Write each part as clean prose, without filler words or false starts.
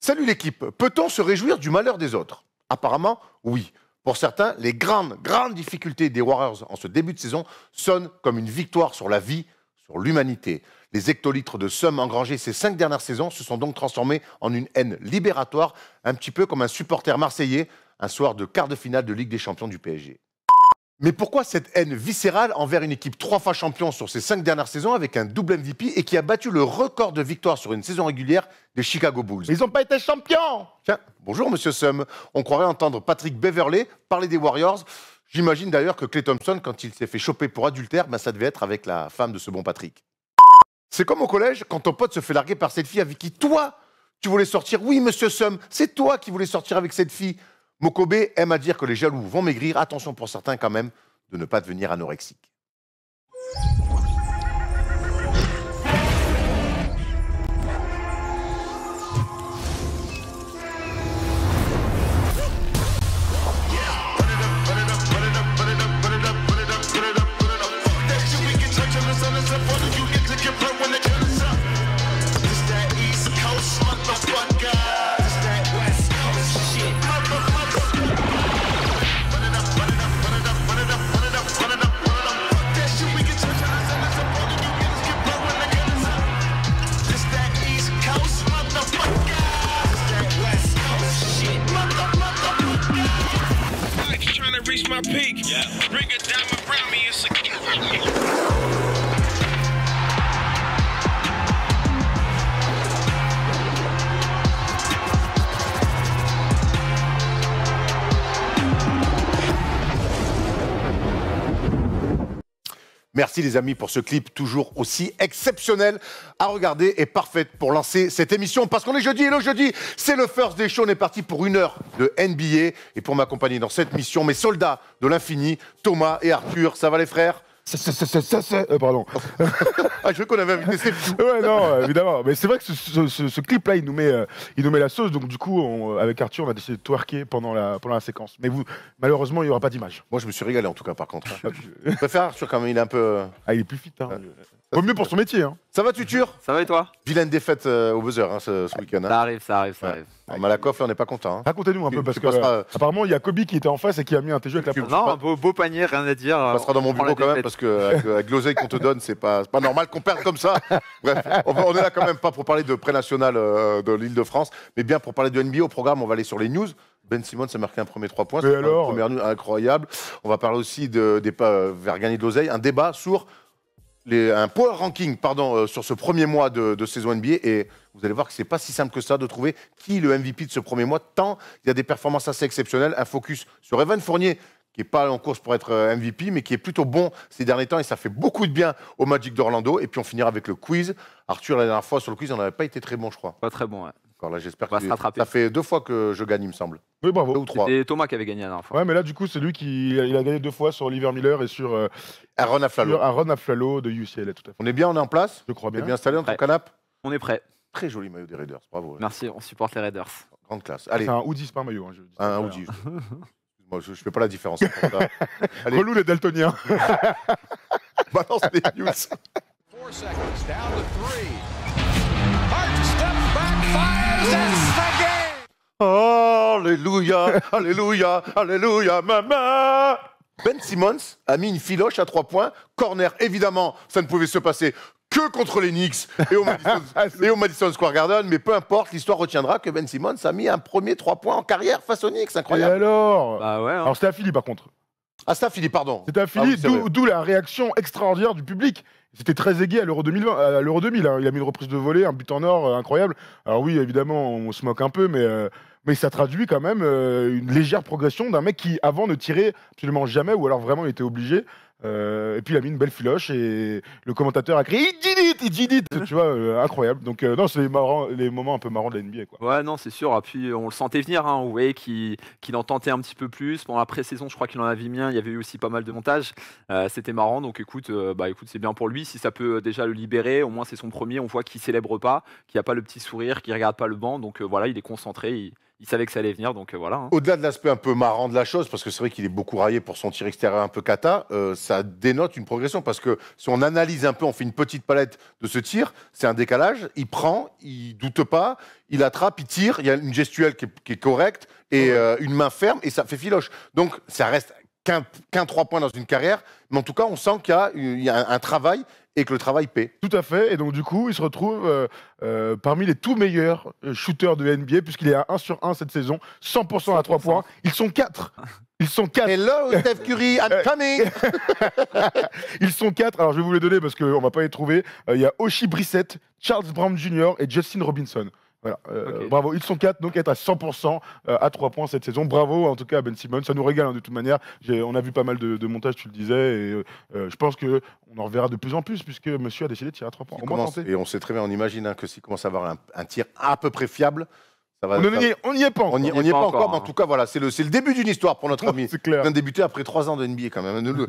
Salut l'équipe, peut-on se réjouir du malheur des autres? Apparemment, oui. Pour certains, les grandes difficultés des Warriors en ce début de saison sonnent comme une victoire sur la vie, sur l'humanité. Les hectolitres de sommes engrangés ces 5 dernières saisons se sont donc transformés en une haine libératoire, un petit peu comme un supporter marseillais un soir de quart de finale de Ligue des Champions du PSG. Mais pourquoi cette haine viscérale envers une équipe 3 fois champion sur ces 5 dernières saisons avec un double MVP et qui a battu le record de victoires sur une saison régulière des Chicago Bulls? Ils n'ont pas été champions! Tiens, bonjour Monsieur Sum. On croirait entendre Patrick Beverley parler des Warriors. J'imagine d'ailleurs que Klay Thompson, quand il s'est fait choper pour adultère, ça devait être avec la femme de ce bon Patrick. C'est comme au collège, quand ton pote se fait larguer par cette fille avec qui toi, tu voulais sortir. Oui, Monsieur Sum, c'est toi qui voulais sortir avec cette fille. Mokobe aime à dire que les jaloux vont maigrir. Attention pour certains quand même de ne pas devenir anorexique. My peak. Yeah. Bring a diamond around me, it's a... Merci les amis pour ce clip toujours aussi exceptionnel à regarder et parfait pour lancer cette émission parce qu'on est jeudi et le jeudi c'est le First Day Show. On est parti pour 1 heure de NBA et pour m'accompagner dans cette mission mes soldats de l'infini, Thomas et Arthur. Ça va les frères? Pardon. Ah, je veux qu'on avait invité ces fous. Ouais, non, évidemment. Mais c'est vrai que ce clip-là, il nous met la sauce. Donc, du coup, avec Arthur, on a décidé de twerker pendant la séquence. Mais malheureusement, il n'y aura pas d'image. Moi, je me suis régalé en tout cas, par contre. Je préfère Arthur quand même, il est un peu... Ah, il est plus fit. Hein. Vaut mieux pour son métier. Hein. Ça va, Tutur? Ça va et toi? Vilaine défaite au buzzer hein, ce week-end. Hein. Ça arrive. Malakoff, on n'est pas content. Hein. Racontez-nous un peu, parce que apparemment, il y a Kobe qui était en face et qui a mis un TG avec la Non, un beau panier, rien à dire. On passera dans mon bureau quand même, parce qu'avec l'oseille qu'on te donne, c'est pas normal qu'on perde comme ça. Bref, on est là quand même pas pour parler de pré-national de l'Île-de-France, mais bien pour parler de NBA. Au programme, on va aller sur les news. Ben Simmons a marqué un premier 3 points. Et alors première news incroyable. On va parler aussi vers gagner de l'oseille, un débat sur... un power ranking sur ce premier mois de saison NBA et vous allez voir que c'est pas si simple que ça de trouver qui est le MVP de ce premier mois tant il y a des performances assez exceptionnelles, un focus sur Evan Fournier qui n'est pas en course pour être MVP mais qui est plutôt bon ces derniers temps et ça fait beaucoup de bien au Magic d'Orlando et puis on finira avec le quiz. Arthur la dernière fois sur le quiz on n'avait pas été très bon je crois. Pas très bon ouais. Alors là j'espère que ça fait 2 fois que je gagne il me semble. Oui bravo. 2 ou 3. C'était Thomas qui avait gagné la dernière fois. Ouais mais là du coup c'est lui qui il a gagné 2 fois sur Oliver Miller et sur Aaron Afflalo de UCLA tout à fait. On est bien, on est en place? Je crois bien. On est bien installé dans ton canapé? On est prêt. Très joli maillot des Raiders, bravo. Merci, on supporte les Raiders. Grande classe. Allez. C'est un hoodie, c'est pas un maillot. Hein, un hoodie. Moi, je fais pas la différence. Relou les daltoniens. Balance les news. 4 seconds, down to 3. Hart steps back, fires, that's the game! Alléluia, alléluia, alléluia, maman. Ben Simmons a mis une filoche à 3 points. Corner, évidemment, ça ne pouvait se passer que contre les Knicks et au Madison Square Garden. Mais peu importe, l'histoire retiendra que Ben Simmons a mis un premier 3 points en carrière face aux Knicks. Incroyable. Et alors Bah ouais. Hein. Alors c'était à Philly par contre. Ah, c'est à Philly, pardon. C'était à Philly, d'où la réaction extraordinaire du public. C'était très aigué à l'Euro 2020, à l'Euro 2000. Hein. Il a mis une reprise de volée, un but en or incroyable. Alors oui, évidemment, on se moque un peu, mais ça traduit quand même une légère progression d'un mec qui, avant, ne tirait absolument jamais, ou alors vraiment il était obligé. Et puis il a mis une belle filoche et le commentateur a crié il did it, tu vois, incroyable. Donc non, c'est les moments un peu marrants de la NBA quoi. Ouais non c'est sûr. Et puis on le sentait venir, hein. On voyait qu'il en tentait un petit peu plus. Pendant la pré-saison, je crois qu'il en avait mis un. Il y avait eu aussi pas mal de montages. C'était marrant. Donc écoute, c'est bien pour lui. si ça peut déjà le libérer, au moins c'est son premier, on voit qu'il célèbre pas, qu'il n'y a pas le petit sourire, qu'il regarde pas le banc, donc voilà, il est concentré, il savait que ça allait venir, donc voilà. Hein. Au-delà de l'aspect un peu marrant de la chose, parce que c'est vrai qu'il est beaucoup raillé pour son tir extérieur un peu cata, ça dénote une progression, parce que si on analyse un peu, on fait une petite palette de ce tir, c'est un décalage, il prend, il doute pas, il attrape, il tire, il y a une gestuelle qui est correcte, et une main ferme, et ça fait filoche. Donc ça reste qu'un 3 points dans une carrière, mais en tout cas, on sent qu'il y a un travail, et que le travail paie. Tout à fait, et donc du coup, il se retrouve parmi les tout meilleurs shooters de NBA, puisqu'il est à 1 sur 1 cette saison, 100% à 3 points. Ils sont 4. Ils sont 4. Hello, Steph Curry, I'm coming. Ils sont 4, alors je vais vous les donner parce qu'on ne va pas les trouver. Il y a Oshie Brissett, Charles Brown Jr. et Justin Robinson. Voilà, Ok. bravo, ils sont 4, donc être à 100% à 3 points cette saison. Bravo en tout cas à Ben Simmons, ça nous régale hein, de toute manière. On a vu pas mal de montages, tu le disais, et je pense qu'on en reverra de plus en plus, puisque monsieur a décidé de tirer à 3 points. Au moins tenter. Et on sait très bien, on imagine que s'il commence à avoir un tir à peu près fiable, ça va. On n'y est pas encore. On n'y est pas encore, mais en tout cas, voilà, c'est le début d'une histoire pour notre ami. C'est clair. Il vient de débuter après 3 ans de NBA quand même, ne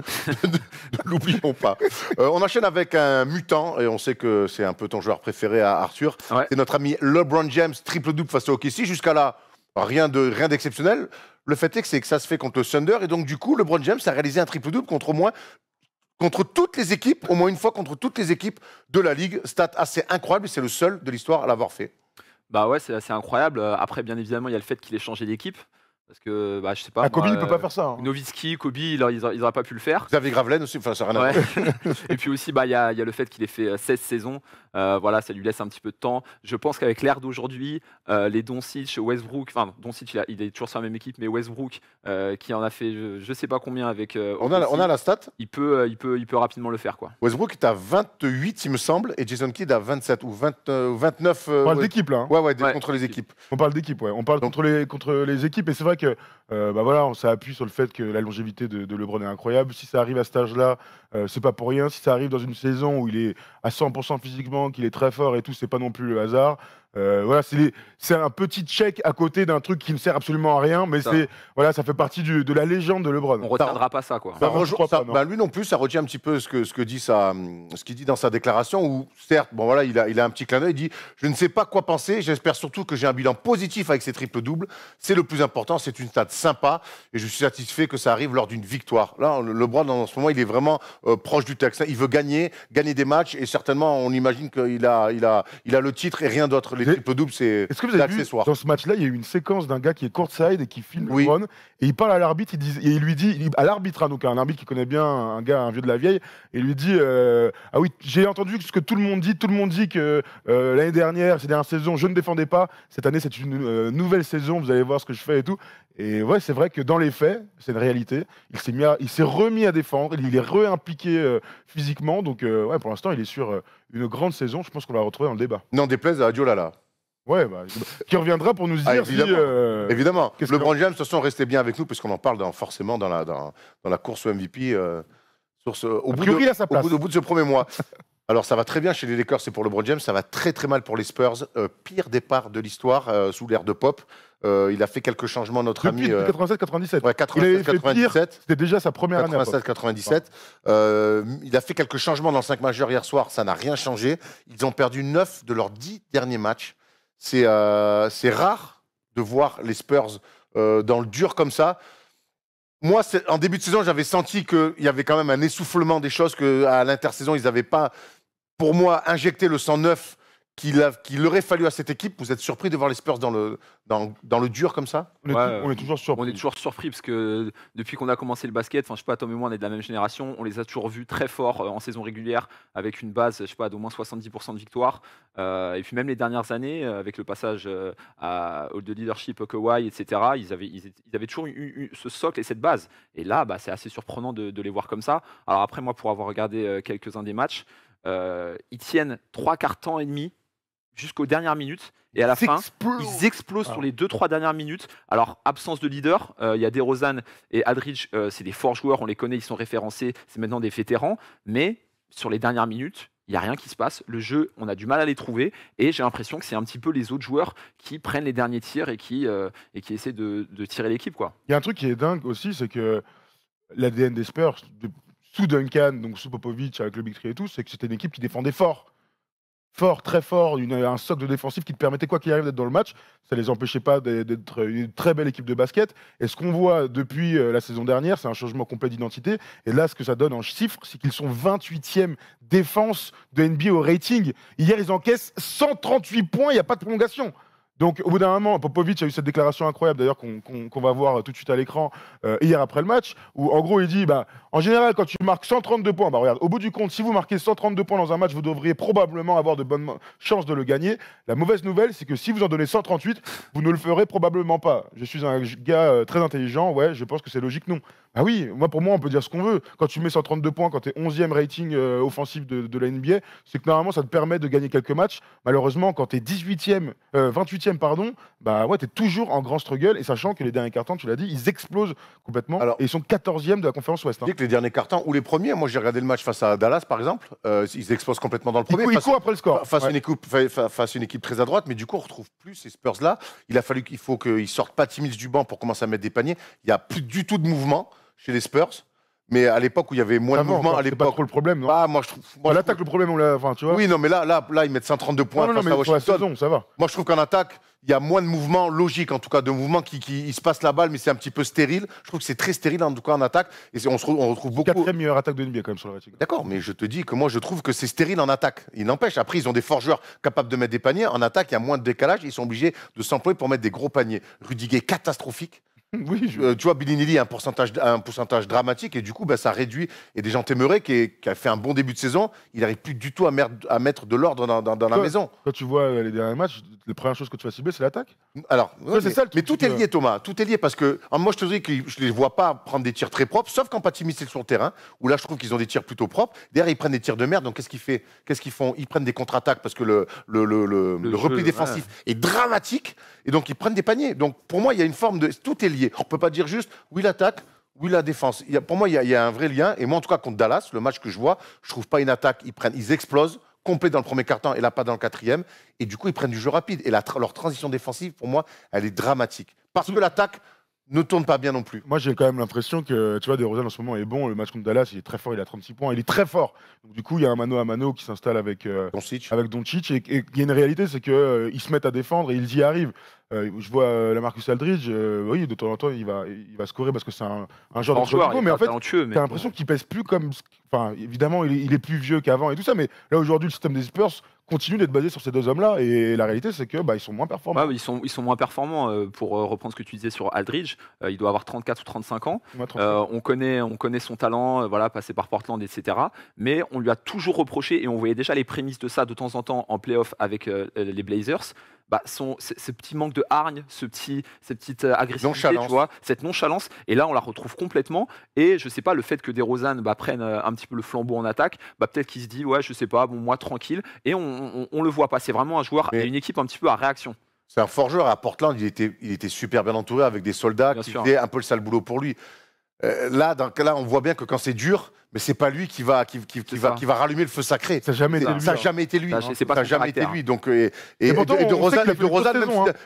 l'oublions pas. On enchaîne avec un mutant, et on sait que c'est un peu ton joueur préféré à Arthur. Ouais. C'est notre ami LeBron James, triple-double face au OKC. Jusqu'à là, rien d'exceptionnel. Le fait est que ça se fait contre le Thunder, et donc du coup, LeBron James a réalisé un triple-double contre toutes les équipes, au moins une fois contre toutes les équipes de la Ligue. Stat assez incroyable, et c'est le seul de l'histoire à l'avoir fait. Bah ouais, c'est assez incroyable. Après, bien évidemment, il y a le fait qu'il ait changé d'équipe. Parce que, bah, je sais pas. Ah, Kobe moi, ne peut pas faire ça. Hein. Nowitzki, Kobe, ils n'auraient pas pu le faire. Xavier Gravelaine aussi, enfin, ça n'a rien à Ouais. voir. Et puis aussi, bah, il y a le fait qu'il ait fait 16 saisons. Voilà, ça lui laisse un petit peu de temps. Je pense qu'avec l'ère d'aujourd'hui, les Doncic, Westbrook, enfin, Doncic, il est toujours sur la même équipe, mais Westbrook, qui en a fait je sais pas combien avec. On a la stat. Il peut rapidement le faire, quoi. Westbrook est à 28, il me semble, et Jason Kidd à 27 ou 29. On parle Ouais. d'équipe là. Hein. Ouais, Ouais. contre les équipes. On parle d'équipe, ouais. On parle Donc- contre les équipes, et c'est vrai que bah voilà, ça appuie sur le fait que la longévité de LeBron est incroyable. Si ça arrive à cet âge-là, c'est pas pour rien. Si ça arrive dans une saison où il est à 100% physiquement, qu'il est très fort et tout, c'est pas non plus le hasard. Voilà, c'est un petit check à côté d'un truc qui ne sert absolument à rien, mais Ça. voilà, ça fait partie de la légende de LeBron. On retiendra pas ça, quoi. Ça moi, je crois pas, non. lui non plus, ça retient un petit peu ce qu'il dit dans sa déclaration, où certes, bon voilà, il a un petit clin d'œil, il dit « Je ne sais pas quoi penser, j'espère surtout que j'ai un bilan positif avec ces triples-doubles. C'est le plus important, c'est une stat sympa, et je suis satisfait que ça arrive lors d'une victoire. » Là, LeBron, en ce moment, il est vraiment proche du texte. Il veut gagner des matchs, et certainement, on imagine qu'il a le titre et rien d'autre. Les triples-doubles, c'est Est-ce que vous avez vu, accessoire. dans ce match-là, il y a eu une séquence d'un gars qui est courtside et qui filme Oui. LeBron, et il parle à l'arbitre, il lui dit, à l'arbitre, hein, donc un arbitre qui connaît bien un vieux de la vieille, et il lui dit ah oui, j'ai entendu ce que tout le monde dit que l'année dernière, ces dernières saisons, je ne défendais pas, cette année c'est une nouvelle saison, vous allez voir ce que je fais et tout. Et ouais, c'est vrai que dans les faits, c'est une réalité, il s'est remis à défendre, il est réimpliqué physiquement, donc ouais, pour l'instant il est sur une grande saison, je pense qu'on va le retrouver dans le débat. N'en déplaise à Diolala. Ouais, bah, qui reviendra pour nous dire évidemment. si... Évidemment. qu'est-ce LeBron James, de toute façon, restez bien avec nous, puisqu'on en parle forcément dans la course au MVP au bout priori, il a sa place. de ce premier mois. Alors, ça va très bien chez les Lakers, c'est pour LeBron James. Ça va très, très mal pour les Spurs. Pire départ de l'histoire sous l'ère de Pop. Il a fait quelques changements, notre Depuis ami. 87-97. Ouais, Il avait fait pire, 97. c'était déjà sa première année. à Pop. 97-97. Il a fait quelques changements dans le 5 majeur hier soir. Ça n'a rien changé. Ils ont perdu 9 de leurs 10 derniers matchs. C'est rare de voir les Spurs dans le dur comme ça. Moi, en début de saison, j'avais senti qu'il y avait quand même un essoufflement des choses, qu'à l'intersaison, ils n'avaient pas, pour moi, injecté le sang neuf qu'il aurait fallu à cette équipe. Vous êtes surpris de voir les Spurs dans le dur comme ça? On est toujours surpris. On est toujours surpris parce que depuis qu'on a commencé le basket, enfin je sais pas, Tom et moi on est de la même génération, on les a toujours vus très forts en saison régulière avec une base, je sais pas, d'au moins 70% de victoires. Et puis même les dernières années, avec le passage de leadership Kawhi, etc., ils avaient toujours eu ce socle et cette base. Et là, bah, c'est assez surprenant de les voir comme ça. Alors après, moi, pour avoir regardé quelques-uns des matchs, ils tiennent 3 quarts temps et demi jusqu'aux dernières minutes. Et à la fin, ils explosent sur les 2-3 dernières minutes. Alors, absence de leader, il y a DeRozan et Aldridge, c'est des forts joueurs, on les connaît, ils sont référencés, c'est maintenant des vétérans. Mais sur les dernières minutes, il n'y a rien qui se passe. Le jeu, on a du mal à les trouver. Et j'ai l'impression que c'est un petit peu les autres joueurs qui prennent les derniers tirs et qui essaient de tirer l'équipe, quoi. Il y a un truc qui est dingue aussi, c'est que l'ADN des Spurs, sous Duncan, donc sous Popovic, avec le Big Three et tout, c'est que c'était une équipe qui défendait fort. Fort, très fort, un socle défensif qui te permettait, quoi qu'il arrive, d'être dans le match. Ça les empêchait pas d'être une très belle équipe de basket. Et ce qu'on voit depuis la saison dernière, c'est un changement complet d'identité. Et là, ce que ça donne en chiffres, c'est qu'ils sont 28e défense de NBA au rating. Hier, ils encaissent 138 points, il n'y a pas de prolongation. Donc, au bout d'un moment, Popovic a eu cette déclaration incroyable, d'ailleurs, qu'on va voir tout de suite à l'écran hier après le match, où en gros, il dit en général, quand tu marques 132 points, regarde, au bout du compte, si vous marquez 132 points dans un match, vous devriez probablement avoir de bonnes chances de le gagner. La mauvaise nouvelle, c'est que si vous en donnez 138, vous ne le ferez probablement pas. Je suis un gars très intelligent, ouais, je pense que c'est logique, non. Ah oui, pour moi, on peut dire ce qu'on veut. Quand tu mets 132 points, quand tu es 11e rating offensif de la NBA, c'est que normalement, ça te permet de gagner quelques matchs. Malheureusement, quand tu es 28e, pardon, ouais, tu es toujours en grand struggle. Et sachant que les derniers cartons, tu l'as dit, ils explosent complètement. Alors, et ils sont 14e de la conférence Ouest. Je dis que les derniers cartons ou les premiers, moi j'ai regardé le match face à Dallas par exemple, ils explosent complètement dans le premier. Ils courent après le score. Face à une équipe très à droite, mais du coup on retrouve plus ces Spurs-là. Il faut qu'ils sortent Patty Mills du banc pour commencer à mettre des paniers. Il n'y a plus du tout de mouvement chez les Spurs. Mais à l'époque où il y avait moins de mouvement, à c'est pas l'époque. trop le problème, non Moi je trouve. L'attaque, le problème, tu vois. Oui, non, mais là, ils mettent 132 points. Non, mais face à pour la Washington. saison, ça va. Moi, je trouve qu'en attaque, il y a moins de mouvements logiques, en tout cas, de mouvements il se passe la balle, mais c'est un petit peu stérile. Je trouve que c'est très stérile, en tout cas, en attaque. Et on retrouve beaucoup. 4e meilleure attaque de NBA, quand même, sur le rating. D'accord, mais je te dis que moi, je trouve que c'est stérile en attaque. Il n'empêche, après, ils ont des forts joueurs capables de mettre des paniers. En attaque, il y a moins de décalage. Ils sont obligés de s'employer pour mettre des gros paniers. Rudiger, catastrophique. Oui, Tu vois, Bellinelli a un pourcentage dramatique et du coup, ça réduit. Et des gens Temeré qui a fait un bon début de saison, il n'arrive plus du tout à mettre de l'ordre dans la maison. Quand tu vois les derniers matchs, la première chose que tu vas cibler, c'est l'attaque. Alors, c'est ça, le mais truc tout est lié, Thomas. Tout est lié parce que moi, je te dis que je les vois pas prendre des tirs très propres, sauf quand Patty Mills est sur le terrain, où là, je trouve qu'ils ont des tirs plutôt propres. Derrière, ils prennent des tirs de merde. Donc, qu'est-ce qu'ils font? Ils prennent des contre-attaques parce que le repli défensif est dramatique. Et donc, ils prennent des paniers. Donc, pour moi, il y a une forme de. Tout est lié. On peut pas dire juste oui, l'attaque. Oui, la défense. Pour moi, il y a un vrai lien. Et moi, en tout cas, contre Dallas, le match que je vois, je trouve pas une attaque. Ils explosent complet dans le premier quart-temps et là pas dans le quatrième. Et du coup, ils prennent du jeu rapide. Et leur transition défensive, pour moi, elle est dramatique. Parce que l'attaque ne tourne pas bien non plus. Moi, j'ai quand même l'impression que, tu vois, DeRozan en ce moment est bon. Le match contre Dallas, il est très fort, il a 36 points, il est très fort. Donc, du coup, il y a un mano à mano qui s'installe avec Doncic. Et il y a une réalité, c'est qu'ils se mettent à défendre et ils y arrivent. Je vois la Marcus Aldridge, oui, de temps en temps, il va scorer parce que c'est un genre de joueur. Mais en fait, t'as l'impression qu'il pèse plus comme. Enfin, évidemment, il est plus vieux qu'avant et tout ça, mais là, aujourd'hui, le système des Spurs continue d'être basé sur ces deux hommes-là. Et la réalité, c'est que ils sont moins performants. Ouais, ils sont moins performants. Pour reprendre ce que tu disais sur Aldridge, il doit avoir 34 ou 35 ans. On connaît son talent, passé par Portland, etc. Mais on lui a toujours reproché, et on voyait déjà les prémices de ça de temps en temps en playoff avec les Blazers. Ce petit manque de hargne, cette petite agressivité, tu vois, cette nonchalance, et là on la retrouve complètement. Et je sais pas, le fait que DeRozan prenne un petit peu le flambeau en attaque, peut-être qu'il se dit ouais, je sais pas, bon, moi tranquille, et on le voit pas. C'est vraiment un joueur et une équipe un petit peu à réaction. C'est un fort joueur. À Portland, il était super bien entouré avec des soldats qui faisaient un peu le sale boulot pour lui. Là, on voit bien que quand c'est dur, mais c'est pas lui qui va rallumer le feu sacré. Ça n'a jamais été lui. Ça n'a jamais été lui. Ça n'a jamais été lui. Donc, DeRozan,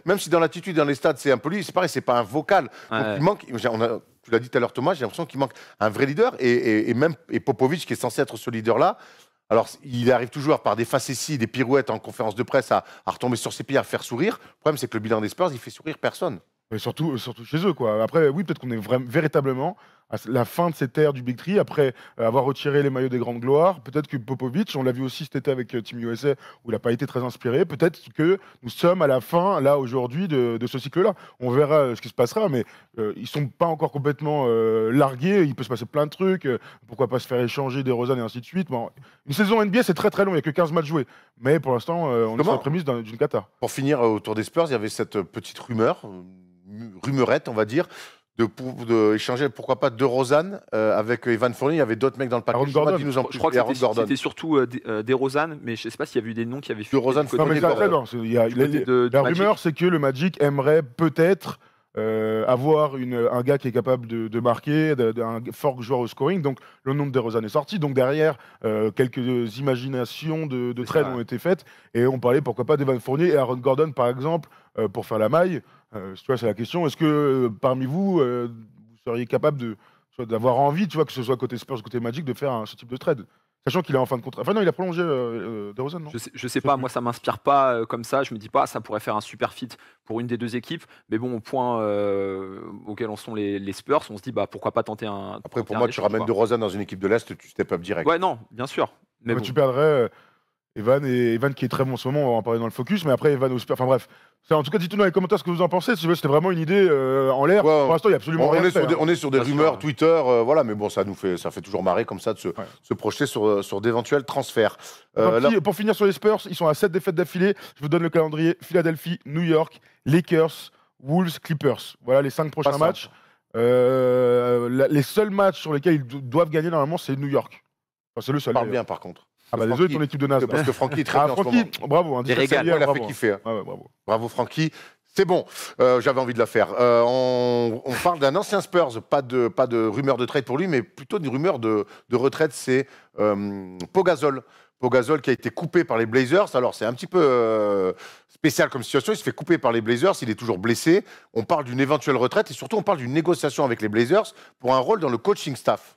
même si dans l'attitude dans les stades c'est un peu lui, c'est pareil, c'est pas un vocal. Donc, il manque. Tu l'as dit tout à l'heure, Thomas. J'ai l'impression qu'il manque un vrai leader et Popovic qui est censé être ce leader-là. Alors, il arrive toujours par des facéties, des pirouettes en conférence de presse à retomber sur ses pieds, à faire sourire. Le problème, c'est que le bilan des Spurs, il fait sourire personne. Mais surtout chez eux, quoi. Après, oui, peut-être qu'on est véritablement à la fin de cette ère du Big Three, après avoir retiré les maillots des grandes gloires. Peut-être que Popovic, on l'a vu aussi cet été avec Team USA, où il n'a pas été très inspiré. Peut-être que nous sommes à la fin, là, aujourd'hui, de ce cycle-là. On verra ce qui se passera, mais ils ne sont pas encore complètement largués. Il peut se passer plein de trucs. Pourquoi pas se faire échanger des DeRozan et ainsi de suite. Bon, une saison NBA, c'est très très long. Il n'y a que 15 matchs joués. Mais pour l'instant, on est sur la prémisse d'une cata. Pour finir, autour des Spurs, il y avait cette petite rumorette, on va dire, de échanger, pourquoi pas, DeRozan avec Evan Fournier. Il y avait d'autres mecs dans le paquet. Je crois que c'était surtout DeRozan, mais je ne sais pas s'il y avait eu des noms qui avaient fait. DeRozan, la rumeur, c'est que le Magic aimerait peut-être avoir un gars qui est capable de marquer, un fort joueur au scoring. Donc le nom de DeRozan est sorti. Donc derrière, quelques imaginations de trades ont été faites. Et on parlait, pourquoi pas, d'Evan Fournier et Aaron Gordon, par exemple, pour faire la maille. Tu vois, c'est la question. Est-ce que parmi vous, vous seriez capable tu vois, d'avoir envie, tu vois, que ce soit côté Spurs ou côté Magic, de faire ce type de trade. Sachant qu'il est en fin de contrat. Enfin non, il a prolongé DeRozan, non? Je sais pas, moi ça m'inspire pas comme ça. Je me dis pas, ça pourrait faire un super fit pour une des deux équipes. Mais bon, au point auquel en sont les Spurs, on se dit, bah pourquoi pas tenter un. Après, pour tenter un moi, tu échange, ramènes quoi. DeRozan dans une équipe de l'Est, tu step up direct. Ouais, non, bien sûr. Mais Mais bon. tu perdrais Evan qui est très bon en ce moment, on va en parler dans le focus, mais après Evan au Spurs. Enfin bref. En tout cas, dites-nous dans les commentaires ce que vous en pensez. Si c'était vraiment une idée en l'air. Ouais, Pour l'instant, il n'y a absolument rien. On est sur des Bien sûr, rumeurs ouais. Twitter, voilà, mais bon, ça fait toujours marrer comme ça de se projeter sur d'éventuels transferts. Là, Pour finir sur les Spurs, ils sont à 7 défaites d'affilée. Je vous donne le calendrier: Philadelphie, New York, Lakers, Wolves, Clippers. Voilà les 5 prochains simple. matchs. Les seuls matchs sur lesquels ils doivent gagner normalement, c'est New York. Enfin, c'est le seul. parle d'ailleurs. bien par contre. Ah bah désolé, ton équipe de Nas. Parce que Francky est très bien en ce moment. Francky, bravo. Hein, Il régale. hier, Il a bravo, fait hein. kiffer. Hein. Ah ouais, bravo. Bravo Francky. C'est bon, j'avais envie de la faire. On parle d'un ancien Spurs, pas de rumeur de trade pour lui, mais plutôt d'une rumeur de retraite, c'est Pau Gasol. Pau Gasol qui a été coupé par les Blazers. Alors c'est un petit peu spécial comme situation, il se fait couper par les Blazers, il est toujours blessé. On parle d'une éventuelle retraite et surtout on parle d'une négociation avec les Blazers pour un rôle dans le coaching staff.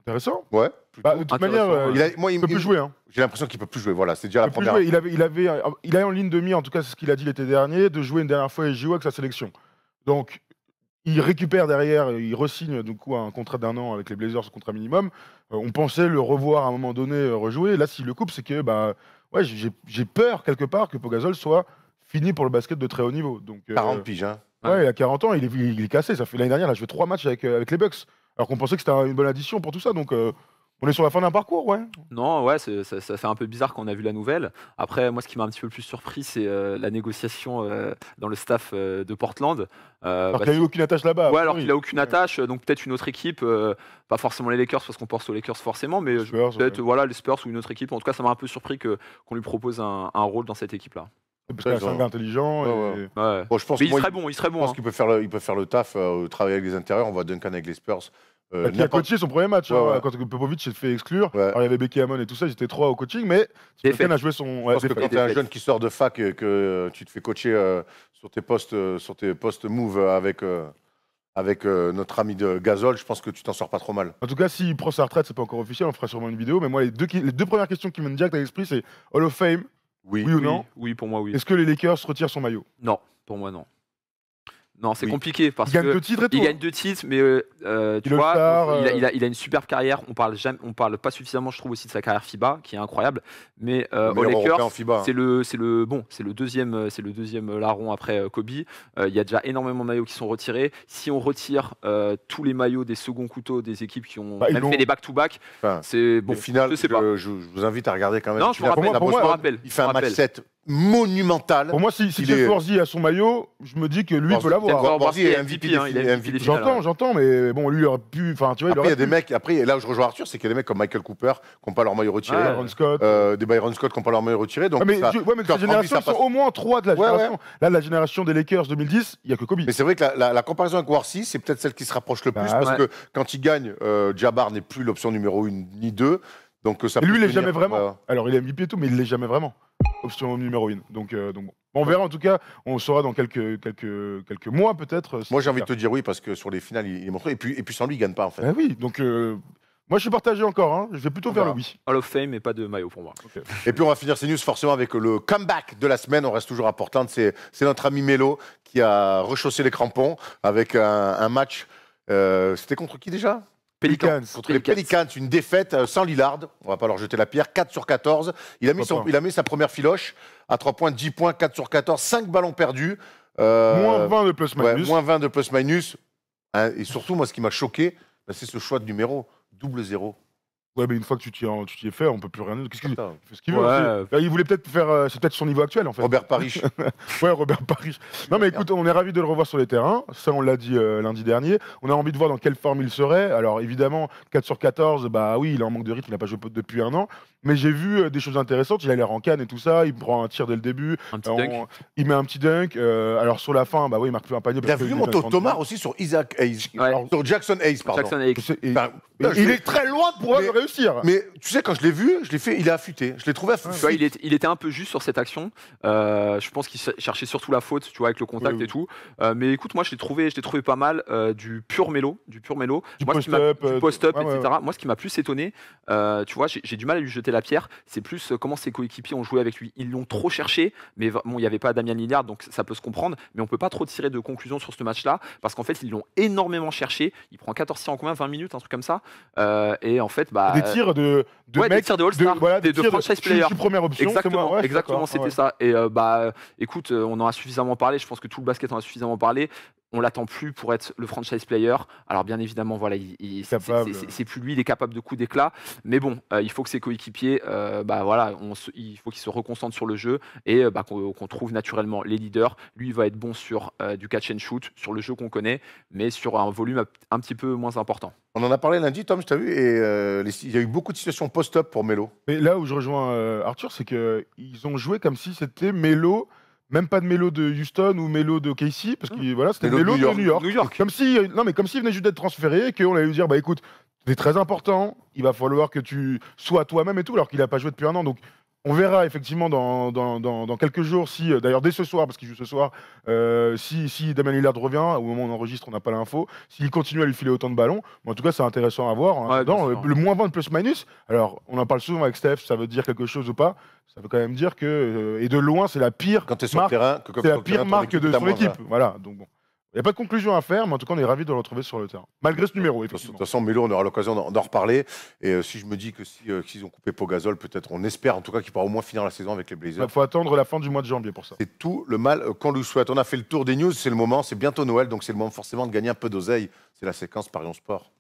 Intéressant. Ouais. Bah, de toute Intéressant, manière, ouais. il peut plus jouer. Hein. J'ai l'impression qu'il peut plus jouer. Voilà, c'est déjà la Il peut plus première. jouer. Il a en ligne de mire, en tout cas c'est ce qu'il a dit l'été dernier, de jouer une dernière fois et JO avec sa sélection. Donc il récupère derrière, il re-signe du coup un contrat d'1 an avec les Blazers, un contrat minimum. On pensait le revoir à un moment donné rejouer. Là, s'il le coupe, c'est que ouais, j'ai peur quelque part que Pau Gasol soit fini pour le basket de très haut niveau. Donc 40 piges, hein. ouais, il a 40 ans, il est cassé. Ça fait l'année dernière, il a joué 3 matchs avec les Bucks, alors qu'on pensait que c'était une bonne addition pour tout ça. Donc on est sur la fin d'un parcours, ouais. Non, ouais, ça fait un peu bizarre quand on a vu la nouvelle. Après, moi, ce qui m'a un petit peu plus surpris, c'est la négociation dans le staff de Portland. Alors qu'il n'a eu aucune attache là-bas. Ouais, alors oui. qu'il a aucune attache, donc peut-être une autre équipe, pas forcément les Lakers parce qu'on pense aux Lakers forcément, mais Spurs, peut-être ouais. voilà les Spurs ou une autre équipe. En tout cas, ça m'a un peu surpris qu'on lui propose un rôle dans cette équipe-là. Parce qu'il est Ils ont- intelligent. Ouais, et- ouais. Ouais. Bon, je pense Mais que il moi, serait bon, il serait je bon. pense hein. qu'il peut faire le taf, travailler avec les intérieurs. On voit Duncan avec les Spurs. Qui a n'importe- coaché son premier match Ouais, ouais. quand Popovic s'est fait exclure. Ouais. Alors il y avait Becky Hammon et tout ça, ils étaient 3 au coaching, mais Défaite. Duncan a joué son. Je pense que défaite. quand tu es un défaite. jeune qui sort de fac et que tu te fais coacher sur tes postes move avec notre ami de Gasol, je pense que tu t'en sors pas trop mal. En tout cas, s'il prend sa retraite, c'est pas encore officiel, on fera sûrement une vidéo. Mais moi, les deux premières questions qui me viennent direct à l'esprit, c'est Hall of Fame, Oui. oui ou Oui, non? oui, pour moi, oui. Est-ce que les Lakers retirent son maillot? Non, pour moi, non. Non, c'est Oui. compliqué parce Il gagne que 2 titres et tout. il hein. gagne 2 titres, mais tu Il est vois, All-Star, il a une superbe carrière. On parle pas suffisamment, je trouve, aussi de sa carrière FIBA, qui est incroyable. Mais Le aux meilleur européen en Lakers, FIBA, hein. c'est le deuxième larron après Kobe. Il y a déjà énormément de maillots qui sont retirés. Si on retire tous les maillots des seconds couteaux des équipes qui ont Bah, ils même l'ont- fait des back-to-back, Enfin, c'est bon. Au final, je sais pas. je vous invite à regarder quand même. Non, je me Il a- rappelle. il a pour bossé- moi, je me rappelle. Il fait je un me match rappelle. 7 monumental. Pour moi, si Il Jeff est- Worthy a son maillot, je me dis que lui Worthy- peut l'avoir. Worthy Worthy est est MVP, MVP hein, il est MVP des finales. J'entends, mais bon, lui, il aurait pu. Enfin, tu vois, Après, il y a aurait des pu. mecs, après, là où je rejoins Arthur, c'est qu'il y a des mecs comme Michael Cooper qui n'ont pas leur maillot retiré. Ouais. Aaron Scott. Des Byron Scott qui n'ont pas leur maillot retiré. Donc Ouais, mais, ça- ouais, mais de Kurt cette génération, Rambis, ça ils sont passe. au moins 3 de la Ouais, génération. Là, la génération des Lakers 2010, il n'y a que Kobe. Mais c'est vrai que la comparaison avec Worthy, c'est peut-être celle qui se rapproche le plus Bah, parce ouais. que quand il gagne, Jabbar n'est plus l'option numéro 1 ni 2. Donc ça Et lui, peut il l'est tenir, jamais vraiment. ouais. Alors, il est MVP et tout, mais il l'est jamais vraiment. Option numéro 1. Donc bon. On verra en tout cas, on saura dans quelques mois peut-être. Moi, j'ai envie de te dire oui parce que sur les finales, il est montré. Et puis sans lui, il gagne pas en fait. Ben oui, donc moi je suis partagé encore, hein. Je vais plutôt On vers verra. le oui. Hall of Fame et pas de maillot pour moi. Et puis on va finir ces news forcément avec le comeback de la semaine. On reste toujours à Portland. C'est notre ami Melo qui a rechaussé les crampons avec un match. C'était contre qui déjà? Pelicans. Contre les Pelicans, une défaite sans Lillard. On va pas leur jeter la pierre. 4 sur 14. Il a mis sa première filoche à 3 points, 10 points, 4 sur 14, 5 ballons perdus. Moins 20 de plus Ouais, minus. moins 20 de plus-minus. Hein, et surtout, moi, ce qui m'a choqué, bah, c'est ce choix de numéro. 0-0. Ouais, mais une fois que tu t'y es fait, on peut plus rien dire. Qu'est-ce qu'il Putain. fait ce qu'il veut. Ouais. aussi. Là, il voulait peut-être faire. C'est peut-être son niveau actuel en fait. Robert Parrish. Ouais, Robert Parrish. Non, mais écoute, on est ravis de le revoir sur les terrains. Ça, on l'a dit lundi dernier. On a envie de voir dans quelle forme il serait. Alors, évidemment, 4 sur 14, bah oui, il est en manque de rythme. Il n'a pas joué depuis 1 an. Mais j'ai vu des choses intéressantes. Il a l'air en canne et tout ça. Il prend un tir dès le début. Un petit dunk. Il met un petit dunk. Alors, sur la fin, bah oui, il marque plus un panier. Il a parce que vu il mon est à 30. Thomas aussi sur Isaac Hayes. Ouais. Sur Jackson Hayes, pardon. Jackson Hayes. Et- Enfin, Non, Il est très loin de pouvoir Mais- le réussir. Mais tu sais, quand je l'ai vu, il est affûté. Je l'ai trouvé affûté. Tu vois, il était un peu juste sur cette action. Je pense qu'il cherchait surtout la faute, tu vois, avec le contact Oui, oui. et tout. Mais écoute, moi, je l'ai trouvé pas mal. Du pur mélo, Du Moi, ce qui m'a- post-up, du post-up, ouais, ouais, etc. Moi, ce qui m'a plus étonné, tu vois, j'ai du mal à lui jeter la pierre. C'est plus comment ses coéquipiers ont joué avec lui. Ils l'ont trop cherché, mais bon, il n'y avait pas Damien Lillard, donc ça peut se comprendre. Mais on peut pas trop tirer de conclusion sur ce match-là, parce qu'en fait, ils l'ont énormément cherché. Il prend 14 tirs en combien 20 minutes, un truc comme ça. Et en fait, bah. Des tirs de Ouais, des mecs, tirs de All-Star, voilà, de tirs de franchise je player. suis première option. c'est Exactement, moi, ouais, je suis exactement, d'accord, c'était ouais. ça. Et écoute, on en a suffisamment parlé. Je pense que tout le basket en a suffisamment parlé. On l'attend plus pour être le franchise player. Alors bien évidemment, voilà, Capable. c'est plus lui, il est capable de coups d'éclat. Mais bon, il faut que ses coéquipiers, voilà, il faut qu'ils se reconcentrent sur le jeu et qu'on trouve naturellement les leaders. Lui, il va être bon sur du catch and shoot, sur le jeu qu'on connaît, mais sur un volume un petit peu moins important. On en a parlé lundi, Tom, je t'ai vu, et il y a eu beaucoup de situations post-up pour Melo. Mais là où je rejoins Arthur, c'est qu'ils ont joué comme si c'était Melo, même pas de Melo de Houston ou Melo de KC, parce que voilà, c'était Melo de Melo de New York. New York. Comme si, non, mais comme s'il venait juste d'être transféré et qu'on allait lui dire, bah écoute, c'est très important, il va falloir que tu sois toi-même et tout, alors qu'il n'a pas joué depuis un an. Donc on verra effectivement dans quelques jours, si d'ailleurs dès ce soir, parce qu'il joue ce soir, si Damien Lillard revient, au moment où on enregistre, on n'a pas l'info, s'il continue à lui filer autant de ballons, mais en tout cas c'est intéressant à voir. Ouais, bien sûr. Le moins 20 de plus-minus, alors on en parle souvent avec Steph, ça veut dire quelque chose ou pas, ça veut quand même dire que, et de loin c'est la pire Quand tu es sur le marque, terrain, c'est la pire marque de son équipe. Voilà, donc bon. Il n'y a pas de conclusion à faire, mais en tout cas, on est ravis de le retrouver sur le terrain. Malgré ce numéro, De effectivement. toute façon, Melo, on aura l'occasion d'en reparler. Et si je me dis que s'ils ont coupé Pogazol, peut-être, on espère en tout cas qu'il pourra au moins finir la saison avec les Blazers. Il faut attendre la fin du mois de janvier pour ça. C'est tout le mal qu'on lui souhaite. On a fait le tour des news, c'est le moment, c'est bientôt Noël, donc c'est le moment forcément de gagner un peu d'oseille. C'est la séquence Parions Sport.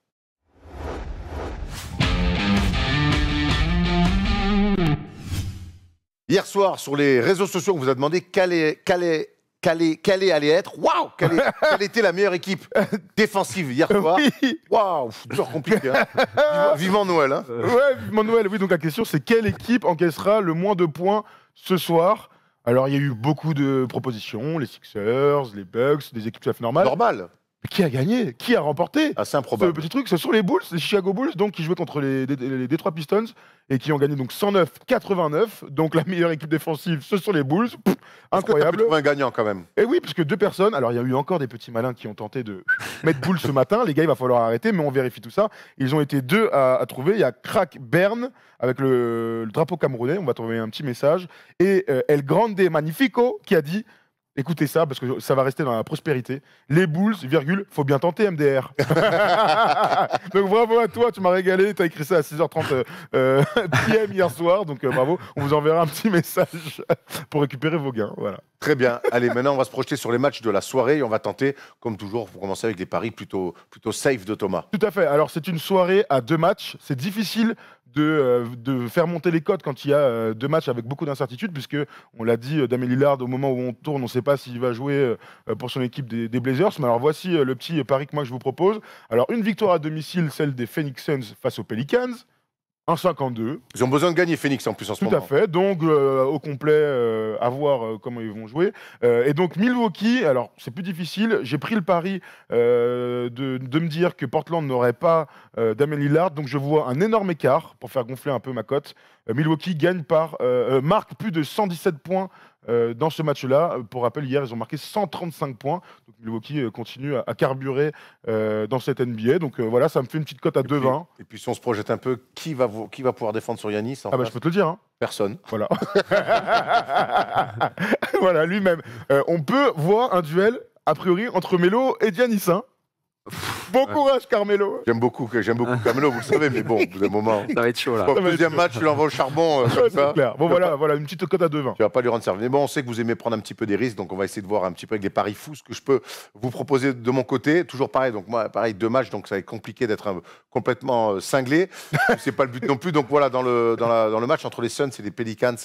Hier soir, sur les réseaux sociaux, on vous a demandé quelle allait être. Waouh, quelle était la meilleure équipe défensive hier soir. Oui, Waouh, toujours compliqué. Hein. Vivement Noël. Hein. ouais, vivement Noël. Oui, donc la question, c'est quelle équipe encaissera le moins de points ce soir? Alors, il y a eu beaucoup de propositions, les Sixers, les Bucks, des équipes tout à fait normales. Normal, Mais qui a gagné? Qui a remporté? assez Ce improbable. petit truc, ce sont les Bulls, les Chicago Bulls, donc qui jouaient contre les Detroit Pistons et qui ont gagné donc 109-89. Donc la meilleure équipe défensive, ce sont les Bulls. Pff, incroyable. Trouver un gagnant quand même. Et oui, parce que deux personnes. Alors il y a eu encore des petits malins qui ont tenté de mettre Bulls ce matin. Les gars, il va falloir arrêter, mais on vérifie tout ça. Ils ont été deux à trouver. Il y a Crack Bern avec le drapeau camerounais. On va trouver un petit message. Et El Grande Magnifico qui a dit. Écoutez ça, parce que ça va rester dans la prospérité. Les Bulls, virgule, faut bien tenter MDR. Donc bravo à toi, tu m'as régalé. Tu as écrit ça à 6h30 PM hier soir. Donc bravo. On vous enverra un petit message pour récupérer vos gains. Voilà. Très bien. Allez, maintenant, on va se projeter sur les matchs de la soirée et on va tenter, comme toujours, pour commencer avec des paris plutôt safe de Thomas. Tout à fait. Alors c'est une soirée à deux matchs. C'est difficile de faire monter les cotes quand il y a deux matchs avec beaucoup d'incertitudes, puisque on l'a dit, Damien Lillard, au moment où on tourne, on ne sait pas s'il va jouer pour son équipe des Blazers. Mais alors voici le petit pari que moi je vous propose. Alors une victoire à domicile, celle des Phoenix Suns face aux Pelicans. 1,52. Ils ont besoin de gagner Phoenix en plus en ce Tout moment. à fait. Donc, au complet, à voir comment ils vont jouer. Et donc, Milwaukee, alors, c'est plus difficile. J'ai pris le pari de me dire que Portland n'aurait pas Damien Lillard. Donc, je vois un énorme écart pour faire gonfler un peu ma cote. Milwaukee gagne marque plus de 117 points dans ce match-là. Pour rappel, hier, ils ont marqué 135 points. Donc, Milwaukee continue à carburer dans cette NBA. Donc, voilà, ça me fait une petite cote à 2,20. Et puis, si on se projette un peu, qui va pouvoir défendre sur Yanis en Ah bah face je peux te le dire, hein. Personne. Voilà. Voilà, lui-même. On peut voir un duel, a priori, entre Melo et Giannis. Hein. Bon courage, Carmelo. J'aime beaucoup Camelo, vous le savez, mais bon, au bout d'un moment. Ça va être chaud là. Au deuxième match, tu l'envoies au charbon. Comme Ouais, ça. c'est clair. Bon, Tu vas voilà, une petite cote à 2,20. Tu vas pas lui rendre service. Mais bon, on sait que vous aimez prendre un petit peu des risques, donc on va essayer de voir un petit peu avec des paris fous ce que je peux vous proposer de mon côté. Toujours pareil, donc moi, pareil, deux matchs, donc ça va être compliqué d'être complètement cinglé. C'est pas le but non plus. Donc voilà, dans le match entre les Suns et les Pelicans,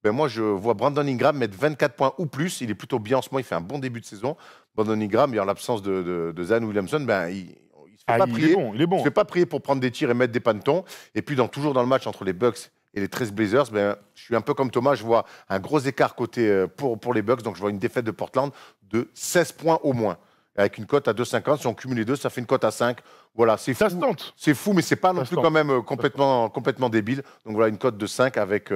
ben moi je vois Brandon Ingram mettre 24 points ou plus. Il est plutôt bien en ce moment, il fait un bon début de saison. Brandon Ingram, et en l'absence de Zion Williamson, ben il se fait pas prier. Il est bon. Je ne fais pas prier pour prendre des tirs et mettre des pantons. Et puis, toujours dans le match entre les Bucks et les 13 Blazers, ben, je suis un peu comme Thomas, je vois un gros écart côté pour les Bucks. Donc, je vois une défaite de Portland de 16 points au moins. avec une cote à 2,50. Si on cumule les deux, ça fait une cote à 5. Voilà, c'est Ça fou. se tente. C'est fou, mais c'est pas non Ça se plus tente. quand même complètement débile. Donc voilà, une cote de 5 avec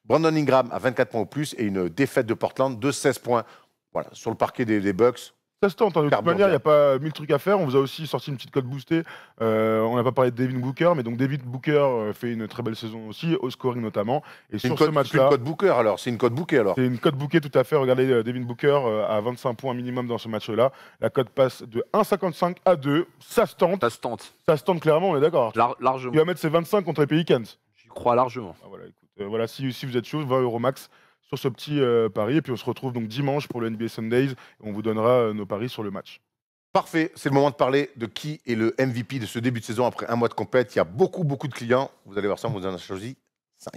Brandon Ingram à 24 points au plus et une défaite de Portland de 16 points. Voilà, sur le parquet des Bucks. Ça se tente. De toute Carte manière, il n'y a bancaire. pas 1000 trucs à faire. On vous a aussi sorti une petite cote boostée. On n'a pas parlé de Devin Booker, mais donc Devin Booker fait une très belle saison aussi, au scoring notamment. Et C'est une sur ce cote match-là, Booker alors. C'est une cote Booker alors. c'est une cote bouquet tout à fait. Regardez Devin Booker à 25 points minimum dans ce match-là. La cote passe de 1,55 à 2. Ça se tente. Ça se tente. Ça se tente clairement, on est d'accord. Largement. Il va mettre ses 25 contre les Pelicans. J'y crois largement. Ah, voilà, écoute, voilà, si vous êtes chaud, 20 € max sur ce petit pari. Et puis on se retrouve donc dimanche pour le NBA Sundays. Et on vous donnera nos paris sur le match. Parfait, c'est le moment de parler de qui est le MVP de ce début de saison après un mois de compète. Il y a beaucoup de clients. Vous allez voir ça, on vous en a choisi 5.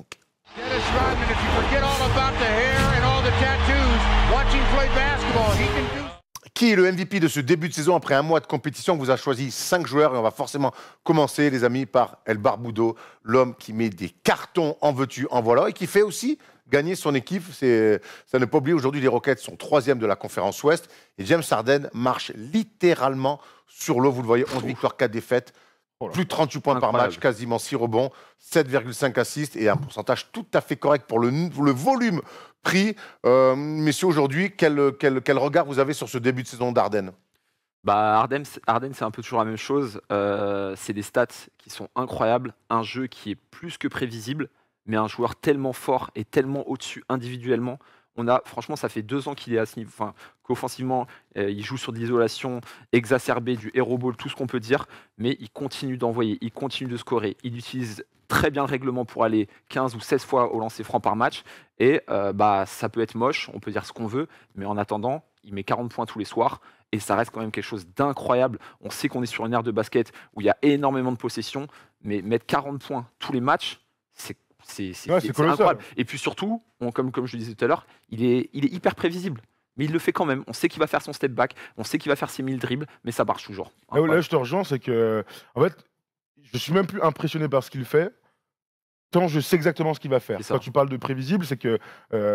Dennis Rodman, if you forget all about the hair and all the tattoos, watching play basketball, he can do. Qui est le MVP de ce début de saison après un mois de compétition? On vous a choisi 5 joueurs et on va forcément commencer, les amis, par El Barbudo, l'homme qui met des cartons en veux-tu, en voilà, et qui fait aussi gagner son équipe. Ça ne pas oublier, aujourd'hui, les Rockets sont 3e de la conférence Ouest et James Harden marche littéralement sur l'eau. Vous le voyez, 11 victoires, 4 défaites. Oh là. Plus de 38 points par Incroyable. match, quasiment 6 rebonds, 7,5 assists et un pourcentage tout à fait correct pour le volume pris. Messieurs, aujourd'hui, quel regard vous avez sur ce début de saison d'Harden? Bah, Harden, c'est un peu toujours la même chose. C'est des stats qui sont incroyables, un jeu qui est plus que prévisible, mais un joueur tellement fort et tellement au-dessus individuellement. Franchement, ça fait 2 ans qu'il est à ce niveau, enfin, qu'offensivement, il joue sur de l'isolation exacerbée, du hero ball, tout ce qu'on peut dire, mais il continue d'envoyer, il continue de scorer, il utilise très bien le règlement pour aller 15 ou 16 fois au lancer franc par match, et bah, ça peut être moche, on peut dire ce qu'on veut, mais en attendant, il met 40 points tous les soirs, et ça reste quand même quelque chose d'incroyable. On sait qu'on est sur une ère de basket où il y a énormément de possessions, mais mettre 40 points tous les matchs, c'est colossal. incroyable. Et puis surtout, comme je le disais tout à l'heure, il est hyper prévisible. Mais il le fait quand même. On sait qu'il va faire son step back, on sait qu'il va faire ses 1000 dribbles, mais ça marche toujours. Là, je te rejoins, c'est que, en fait, je suis même plus impressionné par ce qu'il fait, tant je sais exactement ce qu'il va faire. C'est ça. Quand tu parles de prévisible, c'est que,